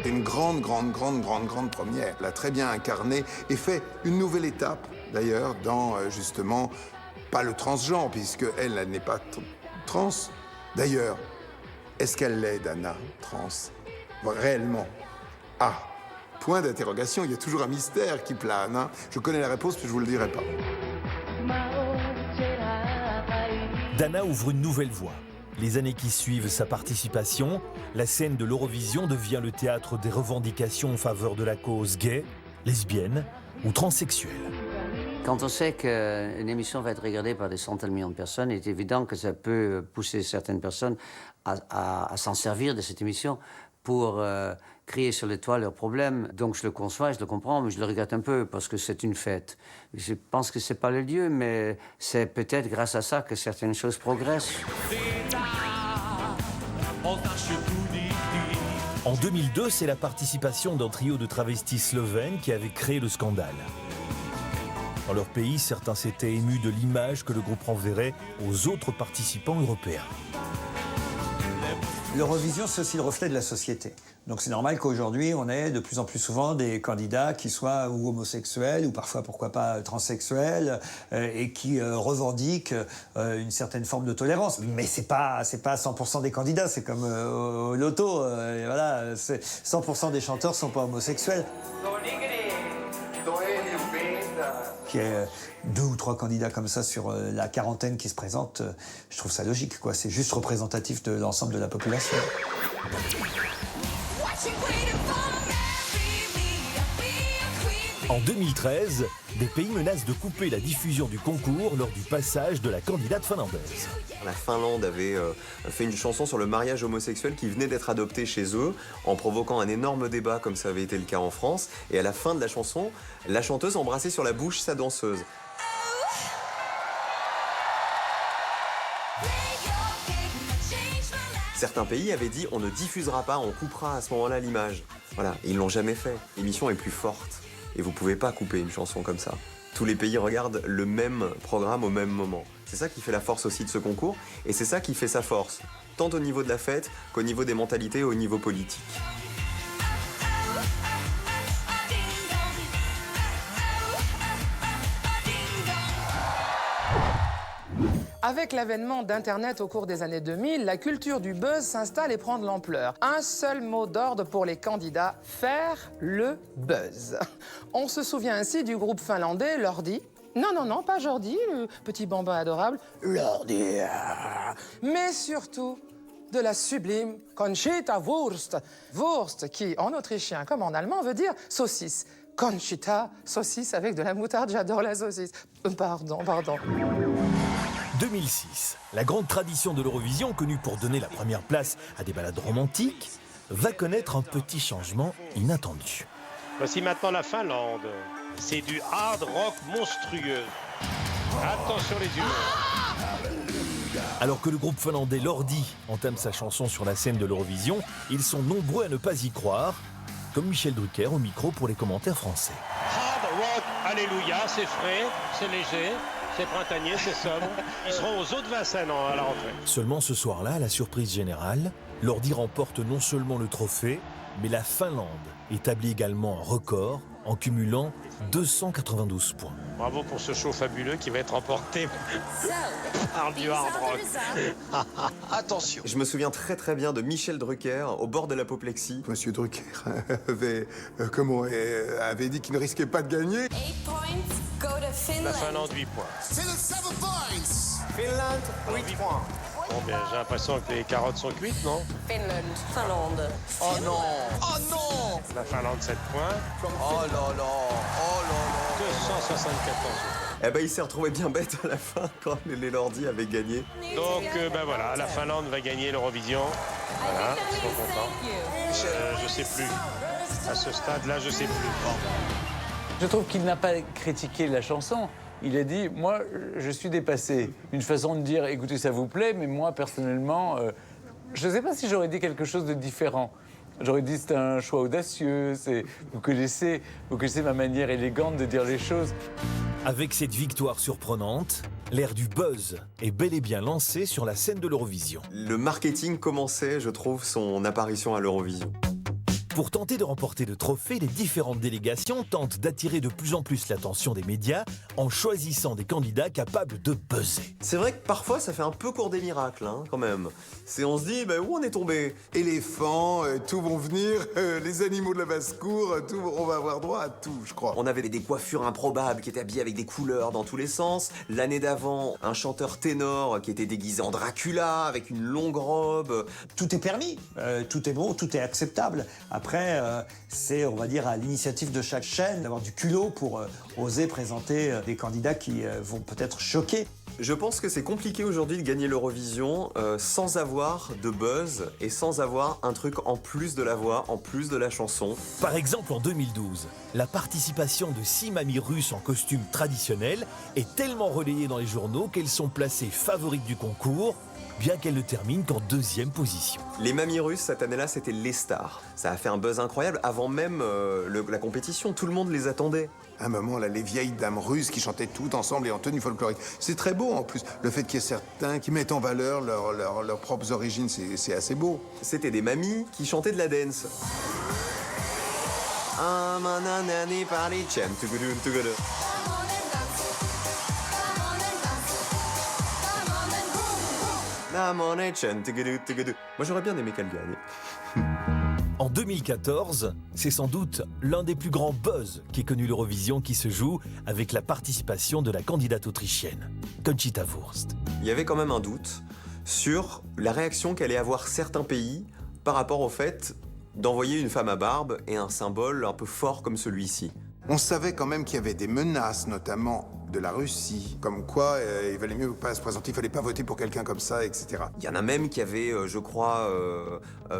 C'est une grande première. Elle a très bien incarné et fait une nouvelle étape, d'ailleurs, dans, justement, pas le transgenre, puisque elle n'est pas trans. D'ailleurs, est-ce qu'elle l'est, Dana, trans? Réellement? Ah, point d'interrogation. Il y a toujours un mystère qui plane, hein. Je connais la réponse, mais je vous le dirai pas.
Dana ouvre une nouvelle voie. Les années qui suivent sa participation, la scène de l'Eurovision devient le théâtre des revendications en faveur de la cause gay, lesbienne ou transsexuelle.
Quand on sait qu'une émission va être regardée par des centaines de millions de personnes, il est évident que ça peut pousser certaines personnes à s'en servir de cette émission pour crier sur les toits leurs problèmes. Donc je le conçois, je le comprends, mais je le regrette un peu parce que c'est une fête. Je pense que c'est pas le lieu, mais c'est peut-être grâce à ça que certaines choses progressent.
En 2002, c'est la participation d'un trio de travestis slovènes qui avait créé le scandale. Dans leur pays, certains s'étaient émus de l'image que le groupe renverrait aux autres participants européens.
L'Eurovision, c'est aussi le reflet de la société. Donc c'est normal qu'aujourd'hui, on ait de plus en plus souvent des candidats qui soient ou homosexuels, ou parfois, pourquoi pas, transsexuels, et qui revendiquent une certaine forme de tolérance. Mais c'est pas 100% des candidats, c'est comme au loto. Voilà, 100% des chanteurs sont pas homosexuels. Qu'il y ait 2 ou 3 candidats comme ça sur la quarantaine qui se présentent, je trouve ça logique, quoi. C'est juste représentatif de l'ensemble de la population.
En 2013, des pays menacent de couper la diffusion du concours lors du passage de la candidate finlandaise.
La Finlande avait fait une chanson sur le mariage homosexuel qui venait d'être adopté chez eux, en provoquant un énorme débat comme ça avait été le cas en France. Et à la fin de la chanson, la chanteuse embrassait sur la bouche sa danseuse. Certains pays avaient dit on ne diffusera pas, on coupera à ce moment-là l'image. Voilà, et ils l'ont jamais fait. L'émission est plus forte et vous pouvez pas couper une chanson comme ça. Tous les pays regardent le même programme au même moment. C'est ça qui fait la force aussi de ce concours et c'est ça qui fait sa force, tant au niveau de la fête qu'au niveau des mentalités et au niveau politique.
Avec l'avènement d'Internet au cours des années 2000, la culture du buzz s'installe et prend de l'ampleur. Un seul mot d'ordre pour les candidats, faire le buzz. On se souvient ainsi du groupe finlandais Lordi. Non, pas Jordi, le petit bambin adorable. Lordi. Mais surtout de la sublime Conchita Wurst. Wurst qui, en autrichien comme en allemand, veut dire saucisse. Conchita, saucisse avec de la moutarde, j'adore la saucisse. Pardon.
2006, la grande tradition de l'Eurovision, connue pour donner la première place à des ballades romantiques, va connaître un petit changement inattendu.
Voici maintenant la Finlande. C'est du hard rock monstrueux. Attention les yeux.
Alors que le groupe finlandais Lordi entame sa chanson sur la scène de l'Eurovision, ils sont nombreux à ne pas y croire, comme Michel Drucker au micro pour les commentaires français.
Hard rock, alléluia, c'est frais, c'est léger, c'est printanier, c'est sobre. Ils seront aux eaux de Vincennes à la rentrée.
Seulement ce soir-là, à la surprise générale, Lordi remporte non seulement le trophée, mais la Finlande établit également un record en cumulant 292 points.
Bravo pour ce show fabuleux qui va être remporté par du hard rock.
Attention. Je me souviens très bien de Michel Drucker au bord de l'apoplexie.
Monsieur Drucker avait dit qu'il ne risquait pas de gagner.
La Finlande, 8 points.
Finlande, 8 points.
Bon, bien, j'ai l'impression que les carottes sont cuites, non?
Finlande.
Oh non.
La Finlande, 7 points.
Oh là là.
274.
Eh ben, il s'est retrouvé bien bête à la fin quand les Lordi avaient gagné.
Donc, voilà, la Finlande va gagner l'Eurovision. Voilà, ils sont contents. Je sais plus. À ce stade-là, je sais plus.
Je trouve qu'il n'a pas critiqué la chanson. Il a dit, moi, je suis dépassé. Une façon de dire, écoutez, ça vous plaît, mais moi, personnellement, je ne sais pas si j'aurais dit quelque chose de différent. J'aurais dit, c'est un choix audacieux, vous connaissez ma manière élégante de dire les choses.
Avec cette victoire surprenante, l'ère du buzz est bel et bien lancée sur la scène de l'Eurovision.
Le marketing commençait, je trouve, son apparition à l'Eurovision.
Pour tenter de remporter le trophée, les différentes délégations tentent d'attirer de plus en plus l'attention des médias en choisissant des candidats capables de buzzer.
C'est vrai que parfois ça fait un peu cours des miracles, hein, quand même. On se dit, où on est tombé?
Éléphants, tout vont venir, les animaux de la basse-cour, on va avoir droit à tout, je crois.
On avait des coiffures improbables qui étaient habillées avec des couleurs dans tous les sens. L'année d'avant, un chanteur ténor qui était déguisé en Dracula avec une longue robe.
Tout est permis, tout est bon, tout est acceptable. Après, c'est, on va dire, à l'initiative de chaque chaîne d'avoir du culot pour oser présenter des candidats qui vont peut-être choquer.
Je pense que c'est compliqué aujourd'hui de gagner l'Eurovision sans avoir de buzz et sans avoir un truc en plus de la voix, en plus de la chanson.
Par exemple, en 2012, la participation de 6 mamies russes en costume traditionnel est tellement relayée dans les journaux qu'elles sont placées favorites du concours, bien qu'elles ne terminent qu'en 2e position.
Les mamies russes, cette année-là, c'était les stars. Ça a fait un buzz incroyable. Avant même la compétition, tout le monde les attendait.
À un moment, là, les vieilles dames russes qui chantaient toutes ensemble et en tenue folklorique. C'est très beau, en plus. Le fait qu'il y ait certains qui mettent en valeur leurs propres origines, c'est assez beau.
C'était des mamies qui chantaient de la dance. Moi, j'aurais bien aimé qu'elle gagne.
En 2014, c'est sans doute l'un des plus grands buzz qu'ait connu l'Eurovision qui se joue avec la participation de la candidate autrichienne, Conchita Wurst.
Il y avait quand même un doute sur la réaction qu'allaient avoir certains pays par rapport au fait d'envoyer une femme à barbe et un symbole un peu fort comme celui-ci.
On savait quand même qu'il y avait des menaces, notamment de la Russie, comme quoi il valait mieux pas se présenter, il fallait pas voter pour quelqu'un comme ça, etc.
Il y en a même qui avaient, je crois,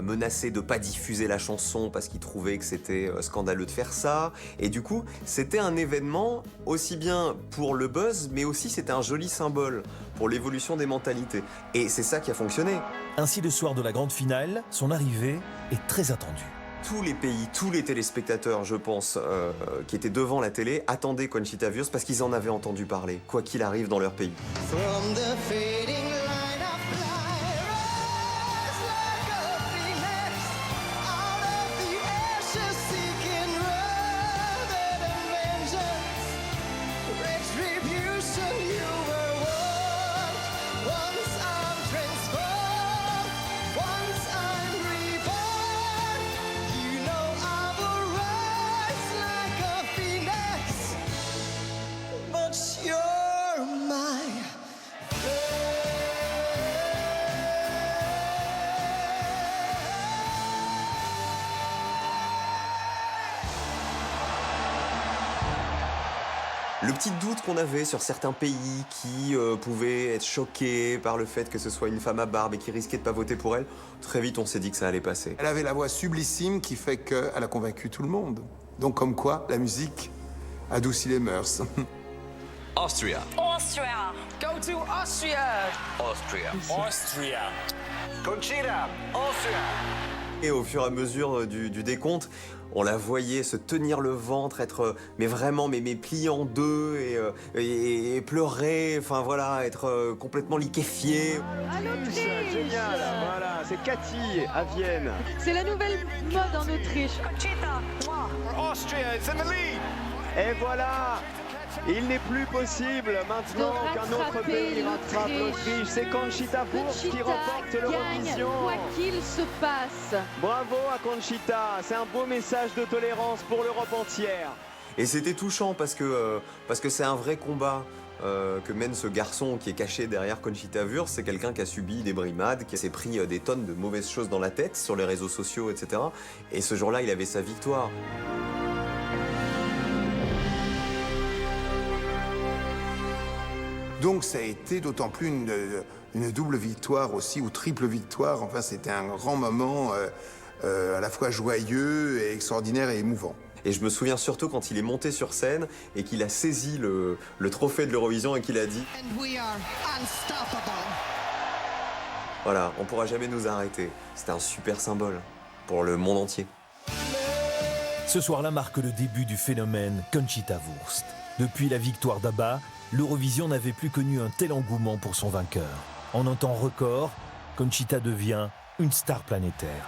menacé de pas diffuser la chanson parce qu'ils trouvaient que c'était scandaleux de faire ça. Et du coup, c'était un événement aussi bien pour le buzz, mais aussi c'était un joli symbole pour l'évolution des mentalités. Et c'est ça qui a fonctionné.
Ainsi, le soir de la grande finale, son arrivée est très attendue.
Tous les pays, tous les téléspectateurs, je pense, qui étaient devant la télé, attendaient Conchita Wurst parce qu'ils en avaient entendu parler, quoi qu'il arrive dans leur pays. Le petit doute qu'on avait sur certains pays qui pouvaient être choqués par le fait que ce soit une femme à barbe et qui risquait de pas voter pour elle, très vite on s'est dit que ça allait passer.
Elle avait la voix sublissime qui fait qu'elle a convaincu tout le monde. Donc comme quoi, la musique adoucit les mœurs.
Austria.
Austria.
Go to Austria.
Austria.
Austria.
Conchita. Austria.
Et au fur et à mesure du décompte, on la voyait se tenir le ventre, être mais vraiment mais pliée en deux et pleurer, enfin voilà, être complètement liquéfiée.
Génial,
voilà, c'est Cathy à Vienne.
C'est la nouvelle mode en Autriche.
Austria is in the lead. Et voilà, il n'est plus possible maintenant qu'un autre pays rattrape l'Autriche. C'est Conchita Wurst qui remporte l'Eurovision.
Quoi qu'il se passe.
Bravo à Conchita, c'est un beau message de tolérance pour l'Europe entière.
Et c'était touchant parce que c'est un vrai combat que mène ce garçon qui est caché derrière Conchita Wurst. C'est quelqu'un qui a subi des brimades, qui s'est pris des tonnes de mauvaises choses dans la tête sur les réseaux sociaux, etc. Et ce jour-là, il avait sa victoire.
Donc ça a été d'autant plus une double victoire aussi, ou triple victoire. Enfin, c'était un grand moment à la fois joyeux et extraordinaire et émouvant.
Et je me souviens surtout quand il est monté sur scène et qu'il a saisi le trophée de l'Eurovision et qu'il a dit « Voilà, on pourra jamais nous arrêter ». C'était un super symbole pour le monde entier.
Ce soir-là marque le début du phénomène Conchita Wurst. Depuis la victoire d'ABBA, l'Eurovision n'avait plus connu un tel engouement pour son vainqueur. En un temps record, Conchita devient une star planétaire.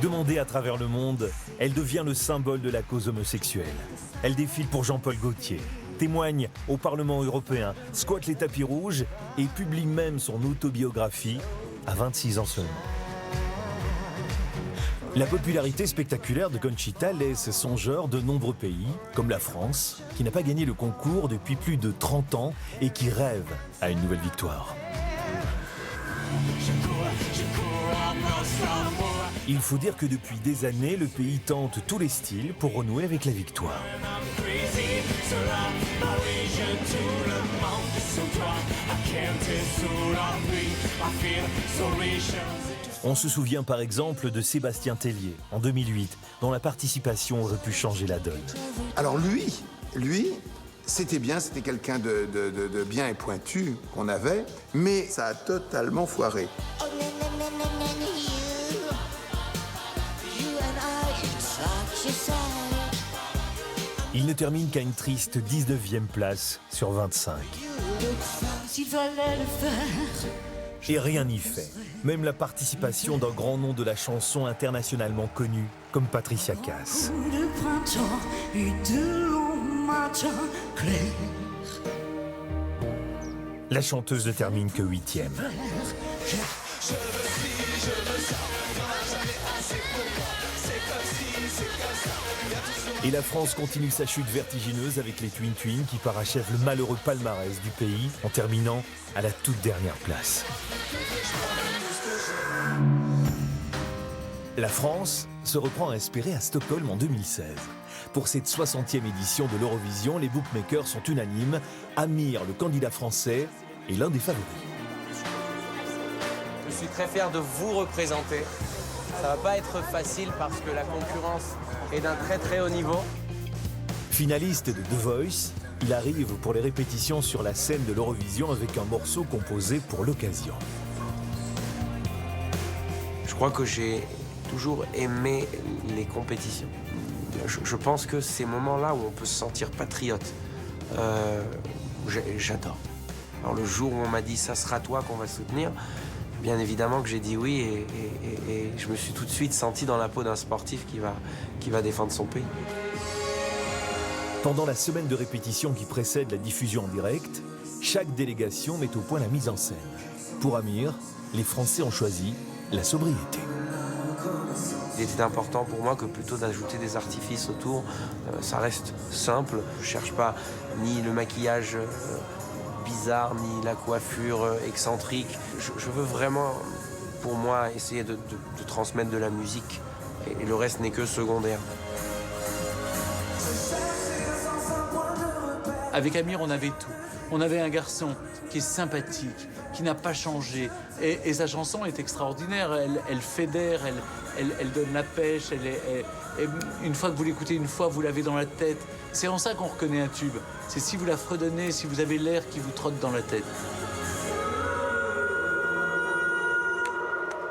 Demandée à travers le monde, elle devient le symbole de la cause homosexuelle. Elle défile pour Jean-Paul Gaultier, témoigne au Parlement européen, squatte les tapis rouges et publie même son autobiographie à 26 ans seulement. La popularité spectaculaire de Conchita laisse songeur de nombreux pays, comme la France, qui n'a pas gagné le concours depuis plus de 30 ans et qui rêve à une nouvelle victoire. Il faut dire que depuis des années, le pays tente tous les styles pour renouer avec la victoire. On se souvient par exemple de Sébastien Tellier, en 2008, dont la participation aurait pu changer la donne.
Alors lui, c'était bien, c'était quelqu'un de bien et pointu qu'on avait, mais ça a totalement foiré.
Il ne termine qu'à une triste 19e place sur 25. Et rien n'y fait. Même la participation d'un grand nom de la chanson internationalement connu, comme Patricia Cass. La chanteuse ne termine que 8e. Et la France continue sa chute vertigineuse avec les Twin Twins qui parachèvent le malheureux palmarès du pays en terminant à la toute dernière place. La France se reprend à espérer à Stockholm en 2016. Pour cette 60e édition de l'Eurovision, les bookmakers sont unanimes. Amir, le candidat français, est l'un des favoris.
Je suis très fier de vous représenter. Ça va pas être facile parce que la concurrence est d'un très très haut niveau.
Finaliste de The Voice, il arrive pour les répétitions sur la scène de l'Eurovision avec un morceau composé pour l'occasion.
Je crois que j'ai toujours aimé les compétitions. Je pense que ces moments-là où on peut se sentir patriote, j'adore. Alors le jour où on m'a dit « ça sera toi qu'on va soutenir », bien évidemment que j'ai dit oui et je me suis tout de suite senti dans la peau d'un sportif qui va défendre son pays.
Pendant la semaine de répétition qui précède la diffusion en direct, chaque délégation met au point la mise en scène. Pour Amir, les Français ont choisi la sobriété.
Il était important pour moi que plutôt d'ajouter des artifices autour, ça reste simple. Je ne cherche pas ni le maquillage bizarre, ni la coiffure excentrique. Je veux vraiment, pour moi, essayer de transmettre de la musique et le reste n'est que secondaire.
Avec Amir, on avait tout. On avait un garçon qui est sympathique, qui n'a pas changé. Et sa chanson est extraordinaire. Elle fédère, elle donne la pêche. Et une fois que vous l'écoutez une fois, vous l'avez dans la tête. C'est en ça qu'on reconnaît un tube. C'est si vous la fredonnez, si vous avez l'air qui vous trotte dans la tête.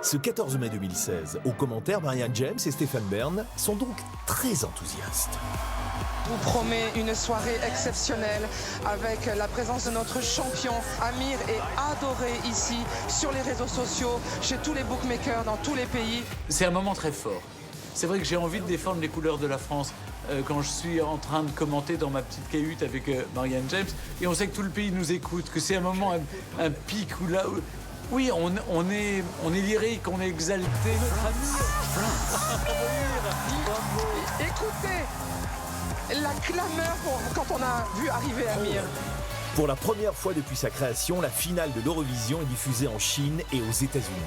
Ce 14 mai 2016, aux commentaires, Marianne James et Stéphane Bern sont donc très enthousiastes.
Je vous promets une soirée exceptionnelle avec la présence de notre champion. Amir est adoré ici, sur les réseaux sociaux, chez tous les bookmakers, dans tous les pays.
C'est un moment très fort. C'est vrai que j'ai envie de défendre les couleurs de la France quand je suis en train de commenter dans ma petite cahute avec Marianne James. Et on sait que tout le pays nous écoute, que c'est un moment, un pic où là... Oui, on est lyrique, on est exalté. Notre ami.
Écoutez la clameur quand on a vu arriver Amir.
Pour la première fois depuis sa création, la finale de l'Eurovision est diffusée en Chine et aux États-Unis.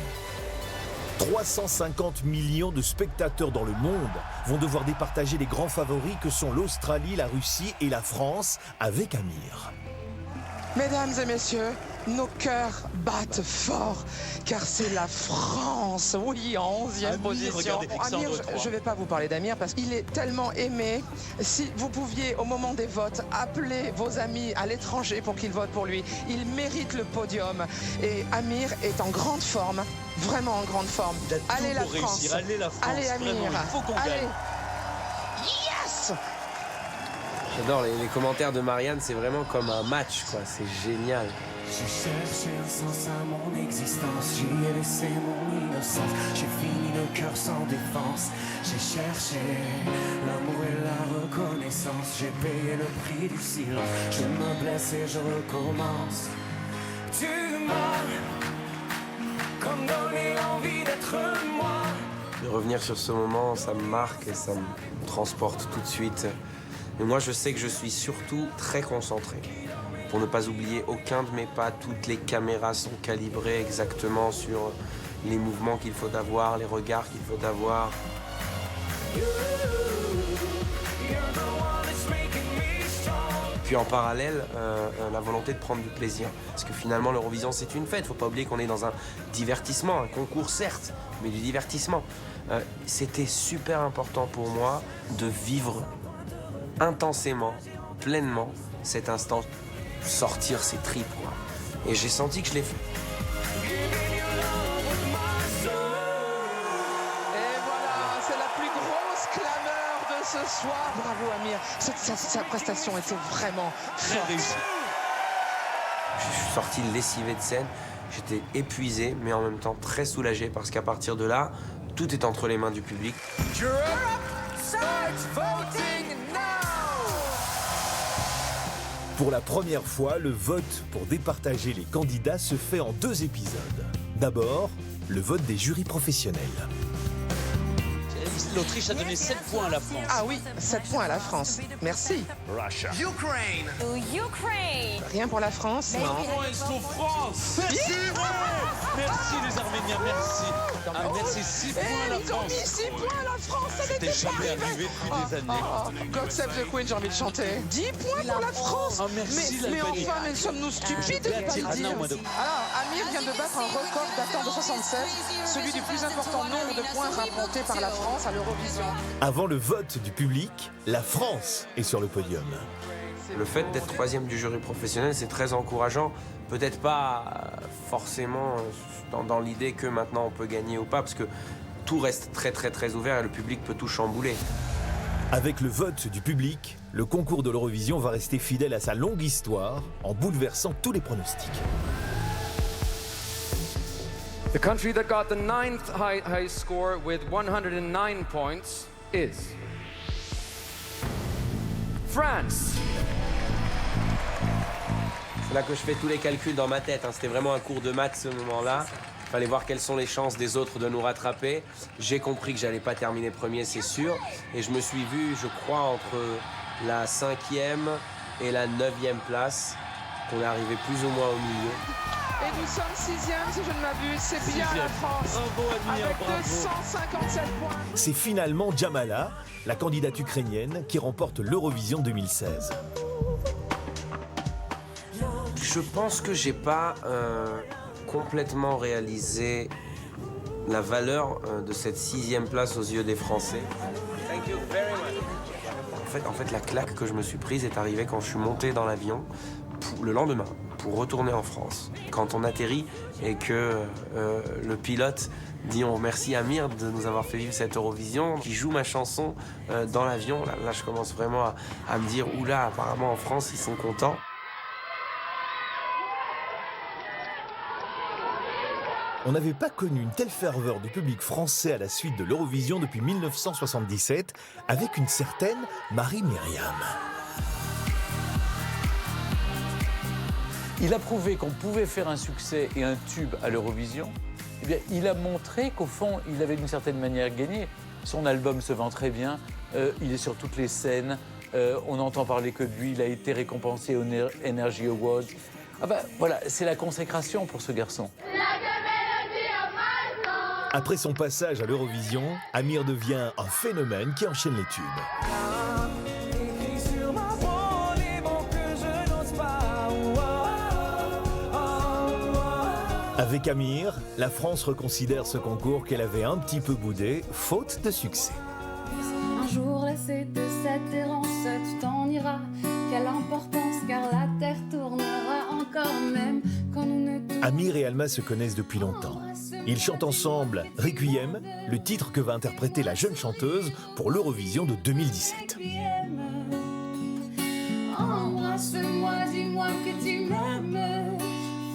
350 millions de spectateurs dans le monde vont devoir départager les grands favoris que sont l'Australie, la Russie et la France avec Amir.
Mesdames et messieurs, nos cœurs battent fort, car c'est la France, oui, en 11e position. Amir, je ne vais pas vous parler d'Amir, parce qu'il est tellement aimé. Si vous pouviez, au moment des votes, appeler vos amis à l'étranger pour qu'ils votent pour lui, il mérite le podium. Et Amir est en grande forme, vraiment en grande forme. Allez la France,
allez la France,
allez Amir,
vraiment, il faut qu'on gagne.
Yes!
J'adore les commentaires de Marianne, c'est vraiment comme un match, quoi. C'est génial.
J'ai cherché un sens à mon existence, j'y ai laissé mon innocence, j'ai fini le cœur sans défense, j'ai cherché l'amour et la reconnaissance, j'ai payé le prix du silence, je me blesse et je recommence. Tu m'as comme donné envie d'être moi.
De revenir sur ce moment, ça me marque et ça me transporte tout de suite. Mais moi, je sais que je suis surtout très concentré. Pour ne pas oublier aucun de mes pas, toutes les caméras sont calibrées exactement sur les mouvements qu'il faut avoir, les regards qu'il faut avoir. Puis en parallèle, la volonté de prendre du plaisir. Parce que finalement, l'Eurovision, c'est une fête. Faut pas oublier qu'on est dans un divertissement, un concours certes, mais du divertissement. C'était super important pour moi de vivre intensément, pleinement, cet instant, sortir ses tripes, quoi. Et j'ai senti que je l'ai fait.
Et voilà, c'est la plus grosse clameur de ce soir. Bravo Amir, sa prestation était vraiment forte.
Je suis sorti lessivé de scène, j'étais épuisé, mais en même temps très soulagé, parce qu'à partir de là, tout est entre les mains du public.
Pour la première fois, le vote pour départager les candidats se fait en 2 épisodes. D'abord, le vote des jurys professionnels.
L'Autriche a donné 7 points à la France.
Ah oui, 7 points à la France. Merci.
Russia.
Ukraine.
Rien pour la France, non.
France. Merci. Merci les Arméniens, merci. Ah, merci, 6 points à la
Ils ont
France.
mis 6 points à la France, ça
C'était
n'était pas
jamais
arrivé.
arrivé depuis des années.
God Save the Queen, j'ai envie de chanter. 10 points pour la France.
merci,
mais
l'Albanie.
enfin, mais sommes-nous stupides de ne pas le dire. Alors, Amir vient de battre un record datant de 76, celui du plus important nombre de points rapportés par la France à l'Eurovision.
Avant le vote du public, la France est sur le podium.
Le fait d'être 3e du jury professionnel, c'est très encourageant. Peut-être pas forcément dans l'idée que maintenant on peut gagner ou pas, parce que tout reste très ouvert et le public peut tout chambouler.
Avec le vote du public, le concours de l'Eurovision va rester fidèle à sa longue histoire en bouleversant tous les pronostics.
The country that got the 9th high score with 109 points is France.
C'est là que je fais tous les calculs dans ma tête, hein. C'était vraiment un cours de maths ce moment-là. Il fallait voir quelles sont les chances des autres de nous rattraper. J'ai compris que j'allais pas terminer premier, c'est sûr. Et je me suis vu, je crois, entre la 5e et la 9e place, qu'on est arrivé plus ou moins au milieu.
Et nous sommes 6e, si je ne m'abuse, c'est bien la France.
Bravo Amir,
avec
bravo.
257 points.
C'est finalement Jamala, la candidate ukrainienne, qui remporte l'Eurovision 2016.
Je pense que j'ai pas complètement réalisé la valeur de cette 6e place aux yeux des Français. Thank you very much. En fait, la claque que je me suis prise est arrivée quand je suis monté dans l'avion le lendemain pour retourner en France. Quand on atterrit et que le pilote dit on remercie Amir de nous avoir fait vivre cette Eurovision, qui joue ma chanson dans l'avion, là je commence vraiment à me dire oula, apparemment en France ils sont contents.
On n'avait pas connu une telle ferveur du public français à la suite de l'Eurovision depuis 1977, avec une certaine Marie-Myriam.
Il a prouvé qu'on pouvait faire un succès et un tube à l'Eurovision. Eh bien, il a montré qu'au fond, il avait d'une certaine manière gagné. Son album se vend très bien, il est sur toutes les scènes, on n'entend parler que de lui, il a été récompensé aux Energy Awards. Ah ben, voilà, c'est la consécration pour ce garçon.
Après son passage à l'Eurovision, Amir devient un phénomène qui enchaîne les tubes. Avec Amir, la France reconsidère ce concours qu'elle avait un petit peu boudé, faute de succès.
Un jour lassé de cette errance, tu t'en iras. Quelle importance, car la terre tournera encore même quand nous ne...
Amir et Alma se connaissent depuis longtemps. Ils chantent ensemble Requiem, le titre que va interpréter la jeune chanteuse pour l'Eurovision de 2017.
Embrasse-moi, dis-moi que tu m'aimes.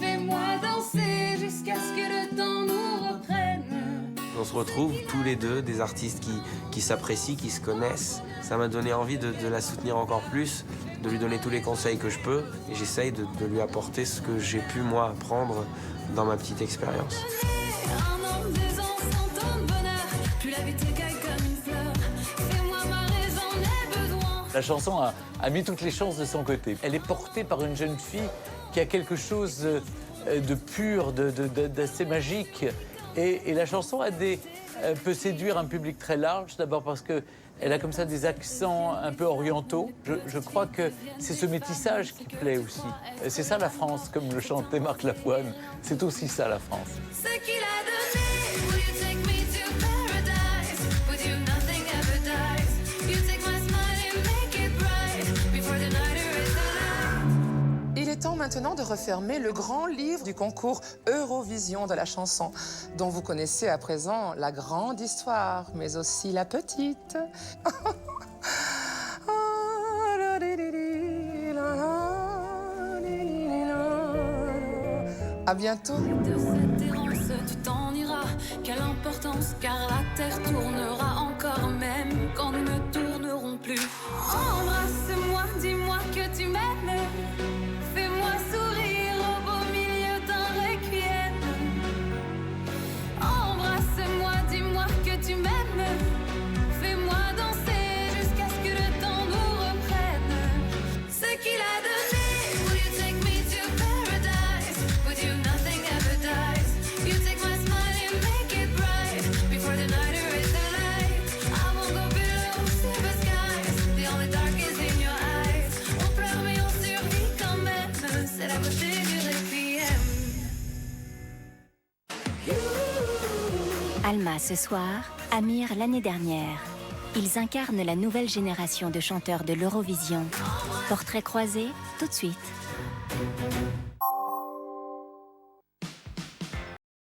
Fais-moi danser jusqu'à ce que le temps nous reprenne.
On se retrouve tous les deux, des artistes qui s'apprécient, qui se connaissent. Ça m'a donné envie de la soutenir encore plus, de lui donner tous les conseils que je peux. Et j'essaye de lui apporter ce que j'ai pu, moi, apprendre dans ma petite expérience.
La chanson a mis toutes les chances de son côté. Elle est portée par une jeune fille qui a quelque chose de pur, d'assez magique. Et la chanson peut séduire un public très large, d'abord parce qu'elle a comme ça des accents un peu orientaux. Je crois que c'est ce métissage qui plaît aussi. C'est ça la France, comme le chantait Marc Lavoine. C'est aussi ça la France.
Ce qu'il a donné, will you take me to paradise? With you nothing ever dies. You take my smile and make it bright before the night is alive.
Il est temps maintenant de refermer le grand livre du concours Eurovision de la chanson, dont vous connaissez à présent la grande histoire, mais aussi la petite. À bientôt.
De cette errance, tu t'en iras. Quelle importance, car la terre tournera encore même quand nous ne tournerons plus. Embrasse-moi, dis-moi que tu m'aimes. Fais-moi sourire au beau milieu d'un requiem. Embrasse-moi, dis-moi que tu m'aimes. Fais-moi danser jusqu'à ce que le temps nous reprenne. Ce qu'il a donné. Will you take me to paradise? With you nothing ever dies. You take my smile and make it bright before the night is alive. I won't go below silver skies. The only dark is in your eyes. On pleure mais on survit quand même. C'est la beauté du requiem.
Alma ce soir, Amir l'année dernière. Ils incarnent la nouvelle génération de chanteurs de l'Eurovision. Portrait croisé, tout de suite.